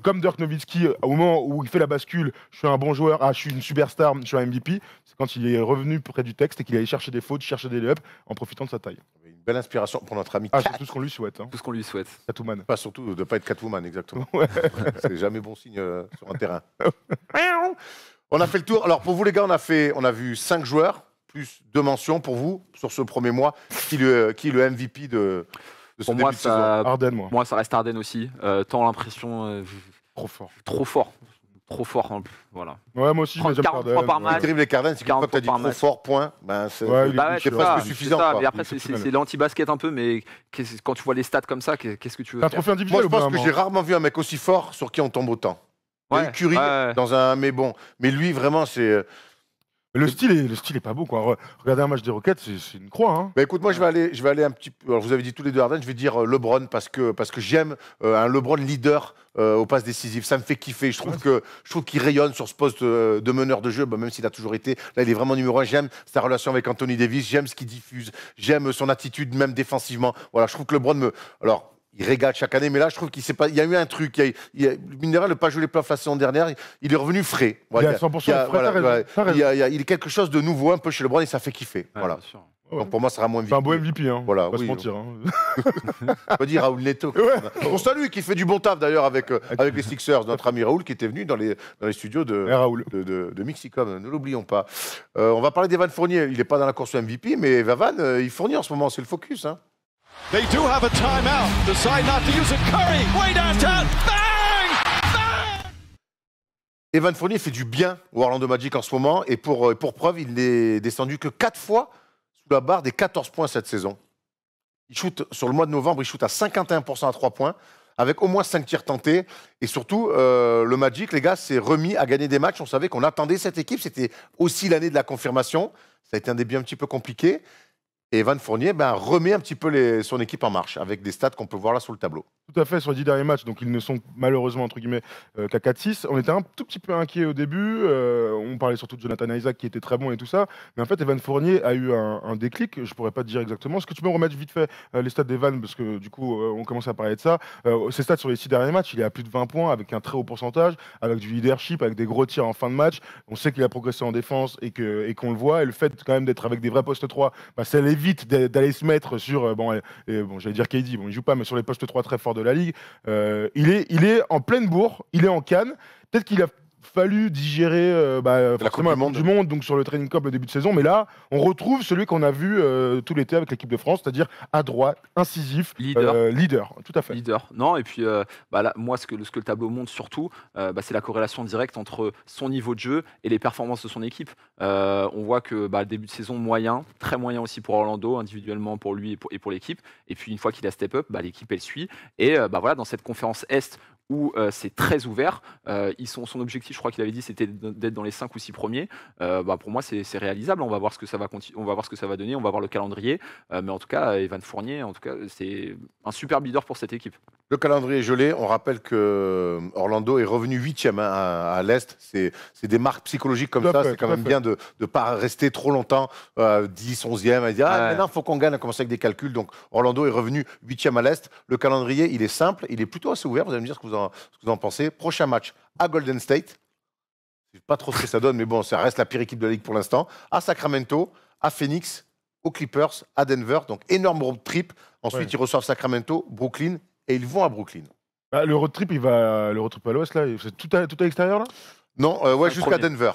Comme Dirk Nowitzki, au moment où il fait la bascule, je suis un bon joueur, je suis une superstar, je suis un MVP, c'est quand il est revenu près du texte et qu'il allait chercher des fautes, chercher des layups en profitant de sa taille. Une belle inspiration pour notre ami C'est tout ce qu'on lui souhaite. Hein. Tout ce qu'on lui souhaite. Catwoman. Pas surtout de ne pas être Catwoman, exactement. Ouais. C'est jamais bon signe sur un terrain. On a fait le tour. Alors pour vous les gars, on a vu 5 joueurs, plus 2 mentions pour vous sur ce premier mois. Qui est le MVP de ce Pour début moi, de saison? Harden, moi. ça reste Harden aussi. Tant l'impression Trop fort. trop fort. Hein, voilà. Ouais, moi aussi, 30, j'aime 40 Harden. points par C'est match. terrible les Cardens, c'est que 40 quand tu as dit par trop match. fort, point, ben c'est Ouais, Bah ouais, c'est c'est presque ça, suffisant. c'est ça, quoi. mais après, Exceptionnel. c'est l'anti-basket un peu, mais quand tu vois les stats comme ça, qu'est-ce que tu veux C'est un faire trophée Moi, individuel je au bout d'un pense que moment. j'ai rarement vu un mec aussi fort sur qui on tombe autant. Il y a eu Curry ouais. dans un mais bon. Mais lui, vraiment, c'est. Le style est pas beau, quoi. Regardez un match des Rockets, c'est une croix. Hein. Bah écoute, moi je vais aller un petit peu. Alors, vous avez dit tous les deux Harden, je vais dire LeBron parce que j'aime un LeBron leader aux passes décisives. Ça me fait kiffer. Je trouve qu'il rayonne sur ce poste de meneur de jeu, même s'il a toujours été. Là, il est vraiment numéro 1. J'aime sa relation avec Anthony Davis. J'aime ce qu'il diffuse. J'aime son attitude, même défensivement. Voilà, je trouve que LeBron me. Alors, il régale chaque année, mais là, je trouve qu'il il y a eu un truc. Minéral n'a pas joué les playoffs la saison dernière. Il est revenu frais. Voilà, Il est à 100% frais, t'as raison, t'as raison. il est quelque chose de nouveau un peu chez LeBron et ça fait kiffer. Ouais, Voilà. bien sûr. Ouais. Donc pour moi, ça sera moins C'est un beau MVP, hein. Voilà, on va oui, se mentir. Hein. On peut dire Raoul Neto. On salue qui fait du bon taf d'ailleurs avec les Sixers, notre ami Raoul qui était venu dans les studios Raoul. de Mixicom, ne l'oublions pas. On va parler d'Evan Fournier. Il n'est pas dans la course au MVP, mais Vavan, il fournit en ce moment, c'est le focus. Hein. They do have a timeout. Decide not to use it. Curry, way downtown. Bang! Evan Fournier fait du bien au Orlando Magic en ce moment et pour preuve, il n'est descendu que 4 fois sous la barre des 14 points cette saison. Il shoot, sur le mois de novembre, il shoot à 51% à 3 points avec au moins 5 tirs tentés. Et surtout, le Magic, les gars, s'est remis à gagner des matchs. On savait qu'on attendait cette équipe. C'était aussi l'année de la confirmation. Ça a été un début un petit peu compliqué. Et Evan Fournier remet un petit peu son équipe en marche avec des stats qu'on peut voir là sur le tableau. Tout à fait, sur les 10 derniers matchs, donc ils ne sont malheureusement entre guillemets qu'à 4-6. On était un tout petit peu inquiet au début, on parlait surtout de Jonathan Isaac qui était très bon et tout ça, mais en fait Evan Fournier a eu un déclic, je pourrais pas te dire exactement. Est-ce que tu peux me remettre vite fait les stats d'Evan, parce que du coup on commence à parler de ça. Ses stats sur les 6 derniers matchs, il est à plus de 20 points avec un très haut pourcentage, avec du leadership, avec des gros tirs en fin de match. On sait qu'il a progressé en défense et qu'on le voit, et le fait quand même d'être avec des vrais postes 3, ça l'évite d'aller se mettre sur, j'allais dire KD, il joue pas, mais sur les postes 3 très forts de la ligue. Il est en pleine bourre, il est en canne. Peut-être qu'il a fallu digérer forcément la Coupe du Monde, donc sur le training camp le début de saison, mais là on retrouve celui qu'on a vu tout l'été avec l'équipe de France, c'est-à-dire à droite, incisif, leader, tout à fait. Leader. Non, et puis là, moi ce que le tableau montre surtout, c'est la corrélation directe entre son niveau de jeu et les performances de son équipe. On voit que le début de saison moyen, très moyen aussi pour Orlando, individuellement pour lui et pour l'équipe, et puis une fois qu'il a step up, l'équipe elle suit, et voilà, dans cette conférence Est où c'est très ouvert. Son objectif, je crois qu'il avait dit, c'était d'être dans les 5 ou 6 premiers. Pour moi, c'est réalisable. On va voir ce que ça va donner. On va voir le calendrier. Mais en tout cas, Evan Fournier, c'est un super leader pour cette équipe. Le calendrier est gelé. On rappelle que Orlando est revenu 8e à l'Est. C'est des marques psychologiques comme ça. C'est quand même bien de ne pas rester trop longtemps 10, 11e. À dire, maintenant, il faut qu'on gagne. On commence avec des calculs. Donc, Orlando est revenu 8e à l'Est. Le calendrier, il est simple. Il est plutôt assez ouvert. Vous allez me dire ce que vous en pensez. Prochain match à Golden State. Je ne sais pas trop ce que ça donne, mais bon, ça reste la pire équipe de la Ligue pour l'instant. À Sacramento, à Phoenix, aux Clippers, à Denver. Donc, énorme road trip. Ensuite, ils reçoivent Sacramento, Brooklyn, et ils vont à Brooklyn. Le road trip à l'ouest, là, c'est tout à l'extérieur, là? Non, jusqu'à Denver.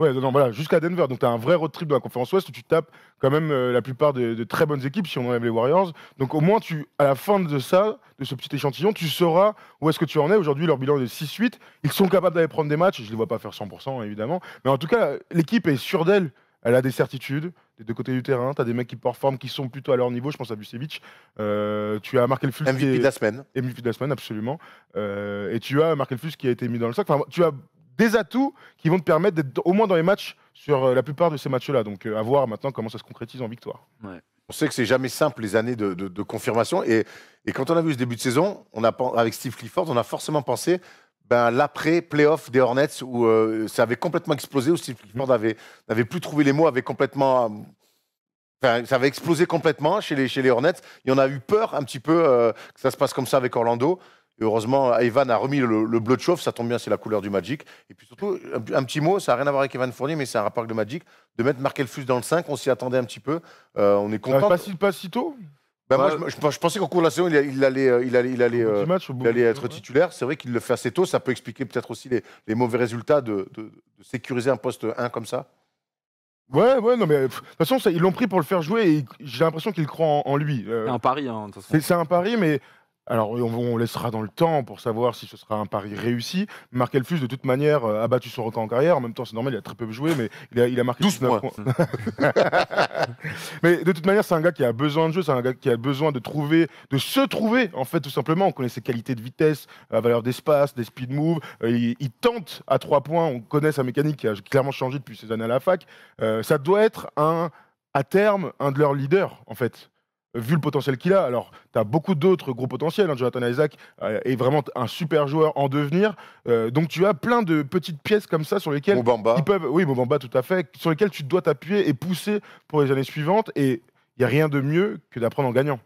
Ouais, non, voilà, jusqu'à Denver. Donc, tu as un vrai road trip dans la conférence Ouest où tu tapes quand même la plupart de très bonnes équipes, si on enlève les Warriors. Donc, au moins, à la fin de ça, de ce petit échantillon, tu sauras où est-ce que tu en es. Aujourd'hui, leur bilan est de 6-8. Ils sont capables d'aller prendre des matchs. Je ne les vois pas faire 100%, évidemment. Mais en tout cas, l'équipe est sûre d'elle. Elle a des certitudes des deux côtés du terrain. Tu as des mecs qui performent, qui sont plutôt à leur niveau. Je pense à Vucevic. Tu as Markel Fultz. MVP de la semaine. MVP de la semaine, absolument. Et tu as Markel Fultz qui a été mis dans le sac. Enfin, tu as des atouts qui vont te permettre d'être au moins dans les matchs sur la plupart de ces matchs-là. Donc, à voir maintenant comment ça se concrétise en victoire. Ouais. On sait que c'est jamais simple les années de confirmation. Et quand on a vu ce début de saison, avec Steve Clifford, on a forcément pensé l'après-playoff des Hornets où ça avait complètement explosé, où Steve Clifford n'avait plus trouvé les mots, avait complètement. Enfin, ça avait explosé complètement chez les Hornets. Et on a eu peur un petit peu que ça se passe comme ça avec Orlando. Et heureusement, Evan a remis le bleu de chauffe, ça tombe bien, c'est la couleur du Magic. Et puis surtout, un petit mot, ça n'a rien à voir avec Evan Fournier, mais c'est un rapport avec le Magic, de mettre Markel Fultz dans le 5, on s'y attendait un petit peu. On est content. Pas si tôt. Moi, je pensais qu'au cours de la saison, il allait être titulaire. C'est vrai qu'il le fait assez tôt. Ça peut expliquer peut-être aussi les mauvais résultats de sécuriser un poste 1 comme ça. Ouais, non, mais de toute façon, ils l'ont pris pour le faire jouer et j'ai l'impression qu'ils croient en lui. C'est un pari, hein, de toute façon. C'est un pari, mais alors on laissera dans le temps pour savoir si ce sera un pari réussi. Markel Fultz, de toute manière, a battu son record en carrière. En même temps, c'est normal, il a très peu joué, mais il a marqué 12 19 points. Mais de toute manière, c'est un gars qui a besoin de jeu, c'est un gars qui a besoin de se trouver, en fait, tout simplement. On connaît ses qualités de vitesse, la valeur d'espace, des speed moves. Il tente à 3 points. On connaît sa mécanique qui a clairement changé depuis ses années à la fac. Ça doit être à terme, un de leurs leaders, en fait. Vu le potentiel qu'il a. Alors, tu as beaucoup d'autres gros potentiels. Hein. Jonathan Isaac est vraiment un super joueur en devenir. Donc, tu as plein de petites pièces comme ça sur lesquelles Mobamba. Oui, Mobamba, tout à fait. Sur lesquelles tu dois t'appuyer et pousser pour les années suivantes. Et il n'y a rien de mieux que d'apprendre en gagnant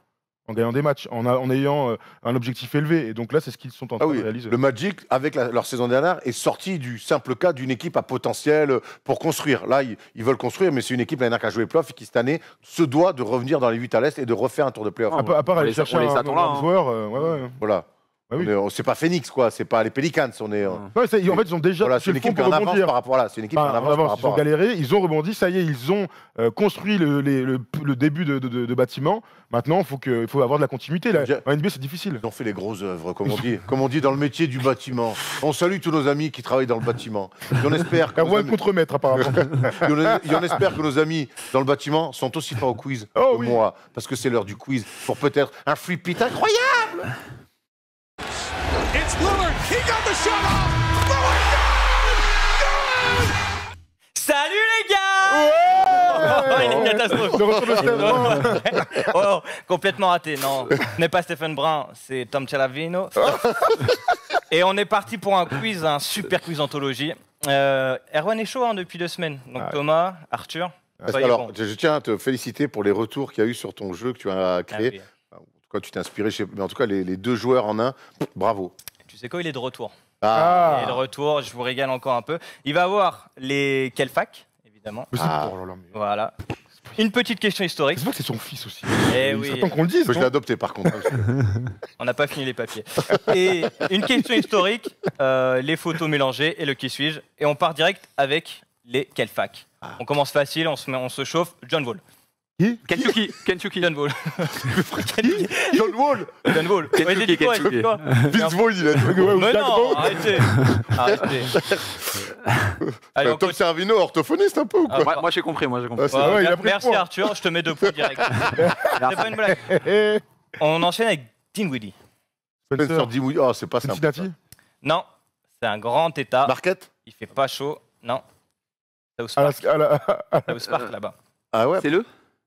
des matchs, en ayant un objectif élevé. Et donc là, c'est ce qu'ils sont en train de réaliser. Le Magic, avec leur saison dernière, est sorti du simple cas d'une équipe à potentiel pour construire. Là, ils veulent construire, mais c'est une équipe l'année dernière qui a joué les playoffs et qui, cette année, se doit de revenir dans les 8 à l'Est et de refaire un tour de playoffs. À part aller chercher un joueur. Voilà. Ah oui. C'est pas Phoenix, quoi. C'est pas les Pelicans. En fait, ils ont déjà. C'est une équipe en avance par rapport à. C'est une équipe en avance par rapport. Ils ont galéré, ils ont rebondi. Ça y est, ils ont construit le début de bâtiment. Maintenant, il faut avoir de la continuité. Là. En NBA, c'est difficile. Ils ont fait les grosses œuvres, comme on dit dans le métier du bâtiment. On salue tous nos amis qui travaillent dans le bâtiment. Et on espère que. Un contre-maître, apparemment. Et on espère que nos amis dans le bâtiment sont aussi forts au quiz que moi, parce que c'est l'heure du quiz pour peut-être un free pit incroyable. It's Lillard. He got the shot off. Lillard, good! Salut les gars! Oh, il est catastrophique. Le retour de Stephen Brun. Oh, complètement raté. Non, ce n'est pas Stephen Brun, c'est Tom Celavino. Et on est parti pour un quiz, un super quiz anthologie. Erwan est chaud depuis 2 semaines. Donc Thomas, Arthur. Alors, je tiens à te féliciter pour les retours qu'il y a eu sur ton jeu que tu as créé. Quand tu t'es inspiré, mais en tout cas, les 2 joueurs en un, bravo. Tu sais quoi, il est de retour. Il Ah. est de retour, je vous régale encore un peu. Il va avoir quelle fac, évidemment. Mais Voilà. Une petite question historique. C'est vrai que c'est son fils aussi. Eh Il oui. serait temps qu'on le dise. Je l'ai non adopté par contre. On n'a pas fini les papiers. Et une question historique, les photos mélangées et le qui suis-je. Et on part direct avec les quelle fac. On commence facile, on se chauffe. John Wall. Kentucky. John Wall. John Wall. John Wall. Ouais, j'ai dit quoi, j'ai dit quoi Vince Vaughn, il a dit. Mais non, arrêtez. Allez, Tom Servino, orthophoniste un peu ou quoi? Moi j'ai compris, Ouais, Ouais, il a pris le merci point. Arthur, je te mets 2 points direct. C'est pas une blague. On enchaîne avec Dinwiddie. Spencer Dinwiddie. Oh, c'est pas simple. Cincinnati. Non, c'est un grand état. Marquette. Il fait pas chaud. Non. South À Park. South Park là-bas. Ah ouais. C'est le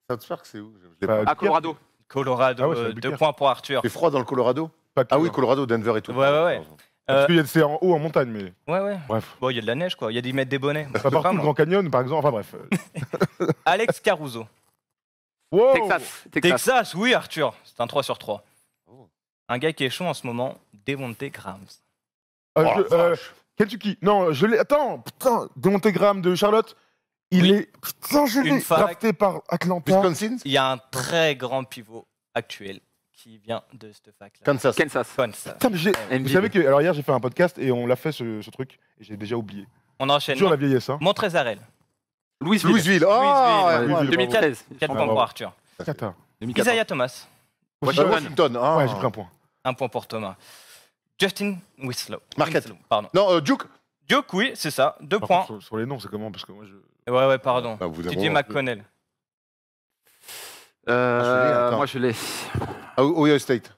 South Park, c'est où? Je l'ai pas. À Colorado. Colorado, Ah ouais, c'est 2 Albuquerque. points pour Arthur. C'est froid dans le Colorado? Pas que, Ah oui, hein. Colorado, Denver et tout. Ouais. Parce que c'est en haut en montagne, mais Ouais. bref. Bon, il y a de la neige quoi. Il y a des mètres des bonnets. Pas partout, le Grand Canyon, par exemple. Enfin bref. Alex Caruso. Wow. Texas, oui Arthur. C'est un 3 sur 3. Oh. Un gars qui est chaud en ce moment, Devontae Graham. Kentucky. Non, je l'ai. Attends, putain. Demonte Graham de Charlotte. Il est. Putain, je Une l'ai fac. drafté par Atlanta. Wisconsin? Il y a un très grand pivot actuel qui vient de cette fac-là. Kansas. Kansas. Putain, mais vous NBA. savez que. Alors hier, j'ai fait un podcast et on l'a fait ce truc. Et j'ai déjà oublié. On enchaîne. Toujours la vieillesse, hein. Montrezarel. Louisville. Ah, Louisville. Louisville. 2013. 4 points bravo. pour Arthur. Cata. 2014. Isaiah Thomas. Washington. Ah. Ouais, j'ai pris un point. 1 point pour Thomas. Justin Winslow. Marquette. Winslow, pardon. Non, Duke. Duke, oui, c'est ça. 2 Par points. contre, sur les noms, c'est comment? Parce que moi, je. Ouais, pardon. Bah, vous TJ avez- McConnell. attends. Moi je l'ai. Ah, Ohio State.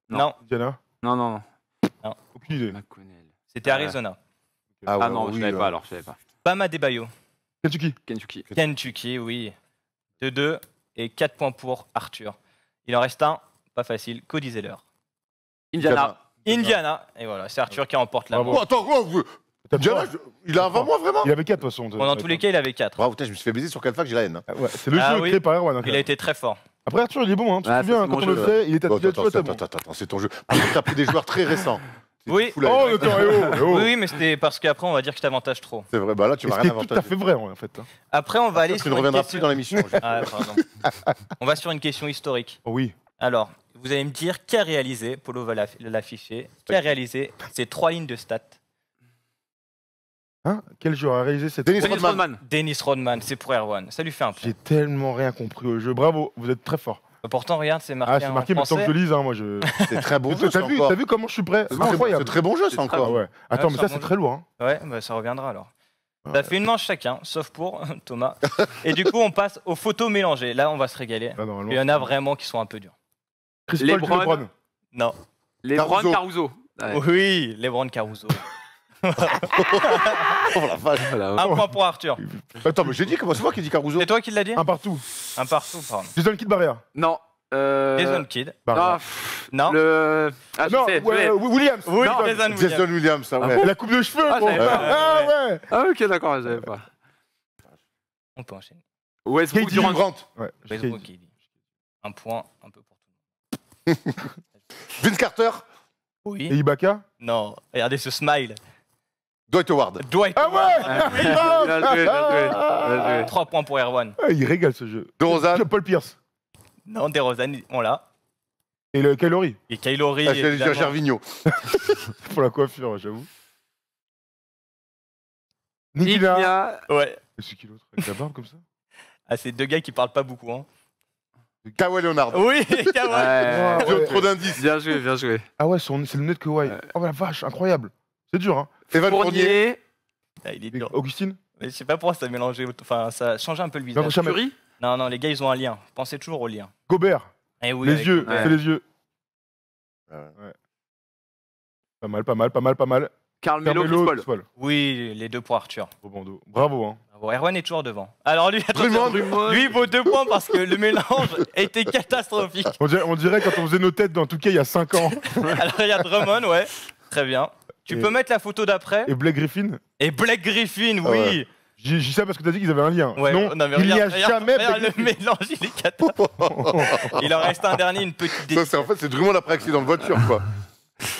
Non, Diana. Non. Aucune idée. McConnell. c'était Arizona. Ah ouais, non, oui, je l'avais pas alors, je l'avais pas. Bam Adebayo. Kentucky. Kentucky. Kentucky, oui. 2-2. et 4 points pour Arthur. Il en reste un, pas facile, Cody Zeller. Indiana. Indiana, et voilà, c'est Arthur qui remporte la Bravo. main. Oh, attends, T'as Indiana, quoi il a avant moi, vraiment Il avait 4 de toute façon. Bon, dans tous les cas, il avait 4. Bravo, putain, je me suis fait baiser sur quelle fac, j'ai la haine. Ah ouais, c'est le Ah jeu oui. créé par Erwan. hein, Il a été très fort. Après Arthur, il est bon, hein. Tu te Ouais, ça, souviens, c'est quand mon on le jeu, fait, il était Attends, à attends, c'est ton jeu. Par contre, t'as pris des joueurs très récents. C'est Oui. fou, là. Oh, attends, eh oh. Oui, mais c'était parce qu'après, on va dire que je t'avantage trop. C'est vrai, bah là, tu Et vas ce rien qui est tout à avantager. fait vrai, en fait. hein. Après, on va aller Tu sur ne une reviendras plus question... dans l'émission. Ah, pardon. On va sur une question historique. Oh oui. Alors, vous allez me dire qui a réalisé, Polo va l'afficher, qui a réalisé ces 3 lignes de stats. Hein? Quel joueur a réalisé cette... Dennis Dennis Rodman. Rodman. Dennis Rodman, c'est pour Erwan. Ça lui fait un point. J'ai tellement rien compris au jeu. Bravo, vous êtes très fort. Pourtant, regarde, c'est marqué, Ah, c'est marqué, en mais tant que français. je lise, hein, moi je. C'est très bon jeu, ça T'as vu, encore. t'as vu comment je suis prêt? C'est C'est très- incroyable. c'est très bon jeu, ça C'est très encore. Ah ouais. Attends, mais c'est ça un c'est bon très lourd. Hein. Ouais, bah, ça reviendra alors. Ouais. Ça fait une manche chacun, sauf pour Thomas. Et du coup, on passe aux photos mélangées. Là, on va se régaler. Là, normalement. Il y en a vraiment qui sont un peu durs. Chris Les Paul, Browns. LeBron. Non. LeBron Caruso. Ouais. Oui, LeBron Caruso. Oh la vache. Voilà, ouais. Un point pour Arthur. Attends, mais j'ai dit, comment c'est moi qui ai dit Caruso? C'est toi qui l'as dit Un partout. Un partout, pardon. Jason Kidd Barrea. Non. Jason Kidd. Ah, Non. le. Ah, je Non, sais, ouais, Williams. Oui, Jason. Jason Williams. Jason Williams, ça ouais. La coupe de cheveux, Ah, gros. j'avais pas. Ah ouais. Ah, ok, d'accord, je savais pas. On peut enchaîner. Westbrook KD Durant. Grant. Ouais. Westbrook, il dit. Un point, un peu pour tout le monde. Vince Carter. Et Oui. Ibaka. Non. Regardez ce smile. Dwight Howard. Dwight. Ah ouais. Bien joué, bien joué. 3 points pour Erwan. Ah, il régale ce jeu. DeRozan. Paul Pierce. Non, DeRozan, on l'a. Et le Kylori. Et Kylori. Ah, j'allais dire évidemment. Gervinho. Pour la coiffure, j'avoue. Nikina. Igna. Ouais. Et c'est qui l'autre? Avec la barbe comme ça? Ah, c'est 2 gars qui parlent pas beaucoup. Hein. Kawhi Leonard. Oui, Kawhi. Ah, J'ai ouais. trop d'indices. Bien joué, bien joué. Ah ouais, c'est le net que Kawhi. Oh la vache, incroyable. C'est dur, hein. Evan Fournier. Fournier. Ah, il est Et dur. Augustine. Mais je sais pas pourquoi ça a mélangé. Enfin, ça a changé un peu le Non, visage. jamais. Curry. Non, les gars, ils ont un lien. Pensez toujours au lien. Gobert. Eh oui, Les avec- yeux, ouais. c'est les yeux. Ouais. Pas mal, pas mal, pas mal, pas mal. Carl Melo, Carmelo, Chris Chris Paul. Paul. Oui, les 2 pour Arthur. Au bandeau. Bravo, hein. Bravo. Erwan est toujours devant. Alors lui, attention, Drummond. lui il vaut 2 points parce que le mélange était catastrophique. On dirait quand on faisait nos têtes dans tout cas il y a 5 ans. Alors il y a Drummond, ouais. Très bien. Tu Et- peux mettre la photo d'après. Et Blake Griffin. Et Blake Griffin, oui. Ah ouais. J'ai dit ça parce que t'as dit qu'ils avaient un lien. Ouais, non, non, mais il n'y a regarde, jamais regarde Blake le Griffin. mélange, il est cata. Il en reste un dernier, une petite Ça, décision. c'est en fait, c'est Drummond après accident de voiture, quoi.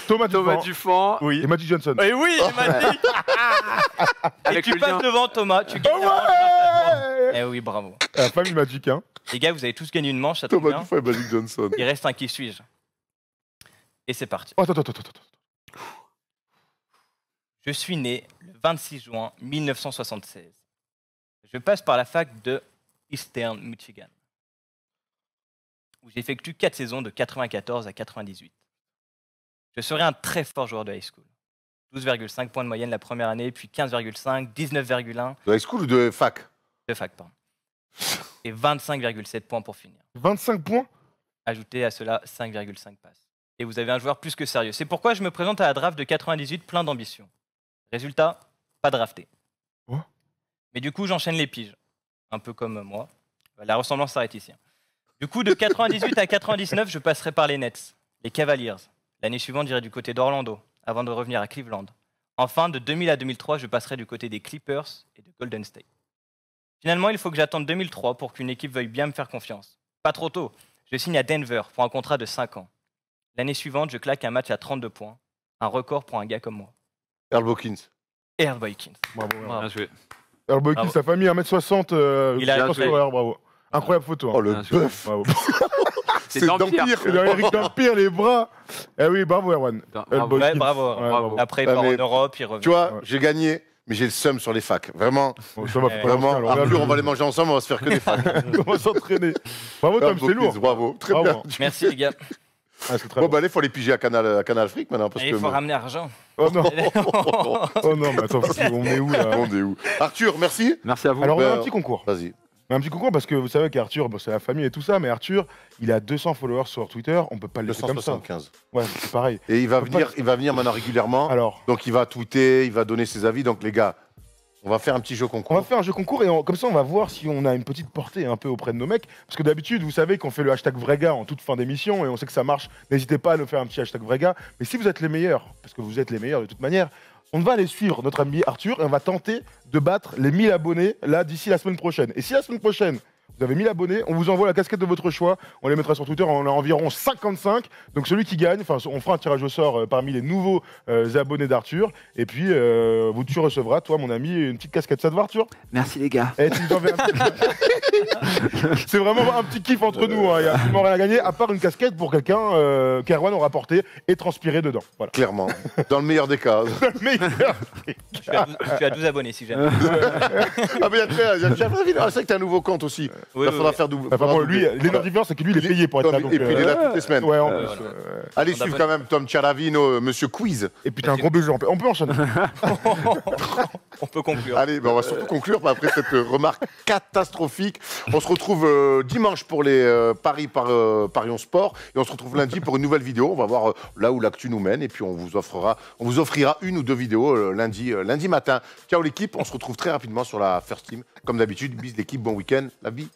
Thomas Thomas Dufort. Dufant. Et Magic Johnson. Et oui, Magic. Et Avec tu le passes lien. devant Thomas, tu Oh gagnes. ouais. Eh oui, bravo. La famille Magic, hein. Les gars, vous avez tous gagné une manche, ça tombe Thomas bien. Dufort et Magic Johnson. Il reste un qui suis-je. Et c'est parti. Oh, attends. Je suis né le 26 juin 1976. Je passe par la fac de Eastern Michigan, où j'effectue 4 saisons de 94 à 98. Je serai un très fort joueur de high school. 12,5 points de moyenne la première année, puis 15,5, 19,1 De high school ou de fac? de fac, pardon. Et 25,7 points pour finir. 25 points. Ajoutez à cela 5,5 passes. Et vous avez un joueur plus que sérieux. C'est pourquoi je me présente à la draft de 98 plein d'ambition. Résultat, pas drafté. Oh. Mais du coup, j'enchaîne les piges. Un peu comme moi. La ressemblance s'arrête ici. Du coup, de 98 à 99, je passerai par les Nets, les Cavaliers. L'année suivante, j'irai du côté d'Orlando, avant de revenir à Cleveland. Enfin, de 2000 à 2003, je passerai du côté des Clippers et de Golden State. Finalement, il faut que j'attende 2003 pour qu'une équipe veuille bien me faire confiance. Pas trop tôt. Je signe à Denver pour un contrat de 5 ans. L'année suivante, je claque un match à 32 points. Un record pour un gars comme moi. Earl Hawkins. Earl Boykins. Bravo. Bravo. Bien joué. Earl Boykins, Bravo. sa famille, 1m60. Il a poste joué. horaire, bravo. Incroyable photo. hein. Oh, le Bien joué. bœuf. Bravo. C'est d'Empire. Et dans Eric Dampire, les bras. Eh oui, bravo, Erwan. Bravo. Earl Boykins. Ouais, bravo. Ouais, bravo. Après, il Ah, part mais- en Europe, il revient. Tu vois, Ouais. j'ai gagné, mais j'ai le seum sur les facs. Vraiment, Bon, ça va, faut pas vraiment. lancer, alors, Arthur, on va les manger ensemble, on va se faire que des facs. on va s'entraîner. Bravo, Earl Tom, c'est Hawkins, lourd. Bravo, très Bravo. bien. Merci, les gars. Ah, c'est très Bon, bon. bah, allez, il faut les piger à Canal Afrique maintenant. Parce Et que il faut ramener argent. Oh non, oh non, mais attends, on est où là? On est où Arthur, merci. Merci à vous. Alors, on a bah, un petit concours. Vas-y. On a un petit concours parce que vous savez qu'Arthur, bon, c'est la famille et tout ça, mais Arthur, il a 200 followers sur Twitter, on peut pas le laisser comme ça. 275. Ouais, c'est pareil. Et il va Faut pas- venir maintenant régulièrement. Alors, Donc il va tweeter, il va donner ses avis. Donc les gars, On va faire un petit jeu On concours. va faire un jeu concours et comme ça on va voir si on a une petite portée un peu auprès de nos mecs. Parce que d'habitude, vous savez qu'on fait le hashtag Vrega en toute fin d'émission et on sait que ça marche. N'hésitez pas à nous faire un petit hashtag Vrega. Mais si vous êtes les meilleurs, parce que vous êtes les meilleurs de toute manière, on va aller suivre notre ami Arthur et on va tenter de battre les 1000 abonnés là d'ici la semaine prochaine. Et si la semaine prochaine, vous avez 1000 abonnés, on vous envoie la casquette de votre choix. On les mettra sur Twitter, on en a environ 55. Donc celui qui gagne, on fera un tirage au sort parmi les nouveaux abonnés d'Arthur. Et puis, tu recevras, toi, mon ami, une petite casquette. Ça te va, Arthur? Merci les gars. Et tu nous enverras un petit... C'est vraiment un petit kiff entre nous. Il n'y a absolument rien à gagner, à part une casquette pour quelqu'un qu'Erwan aura porté et transpiré dedans. Voilà. Clairement. Dans le meilleur des cas. Meilleur. Je suis à 12 abonnés si jamais. Ah, mais il y a Jeff Ravine. Ah, c'est vrai que tu as un nouveau compte aussi. Oui, Il faudra oui. faire double. Enfin, bon, lui, l'énorme différence, c'est que lui, il est payé pour être là. Donc, Et puis il est là toutes les semaines. ouais, en plus, voilà. Allez, On suivre abonne. quand même Tom Ciaravino, Monsieur Quiz. Et puis t'as un gros baiser. On peut enchaîner. On peut conclure. Allez, ben, on va surtout conclure après cette remarque catastrophique. On se retrouve dimanche pour les paris par Parions Sport et on se retrouve lundi pour une nouvelle vidéo. On va voir là où l'actu nous mène et puis on vous offrira une ou deux vidéos lundi matin. Ciao l'équipe, on se retrouve très rapidement sur la First Team. Comme d'habitude, bis l'équipe, bon week-end, la vie.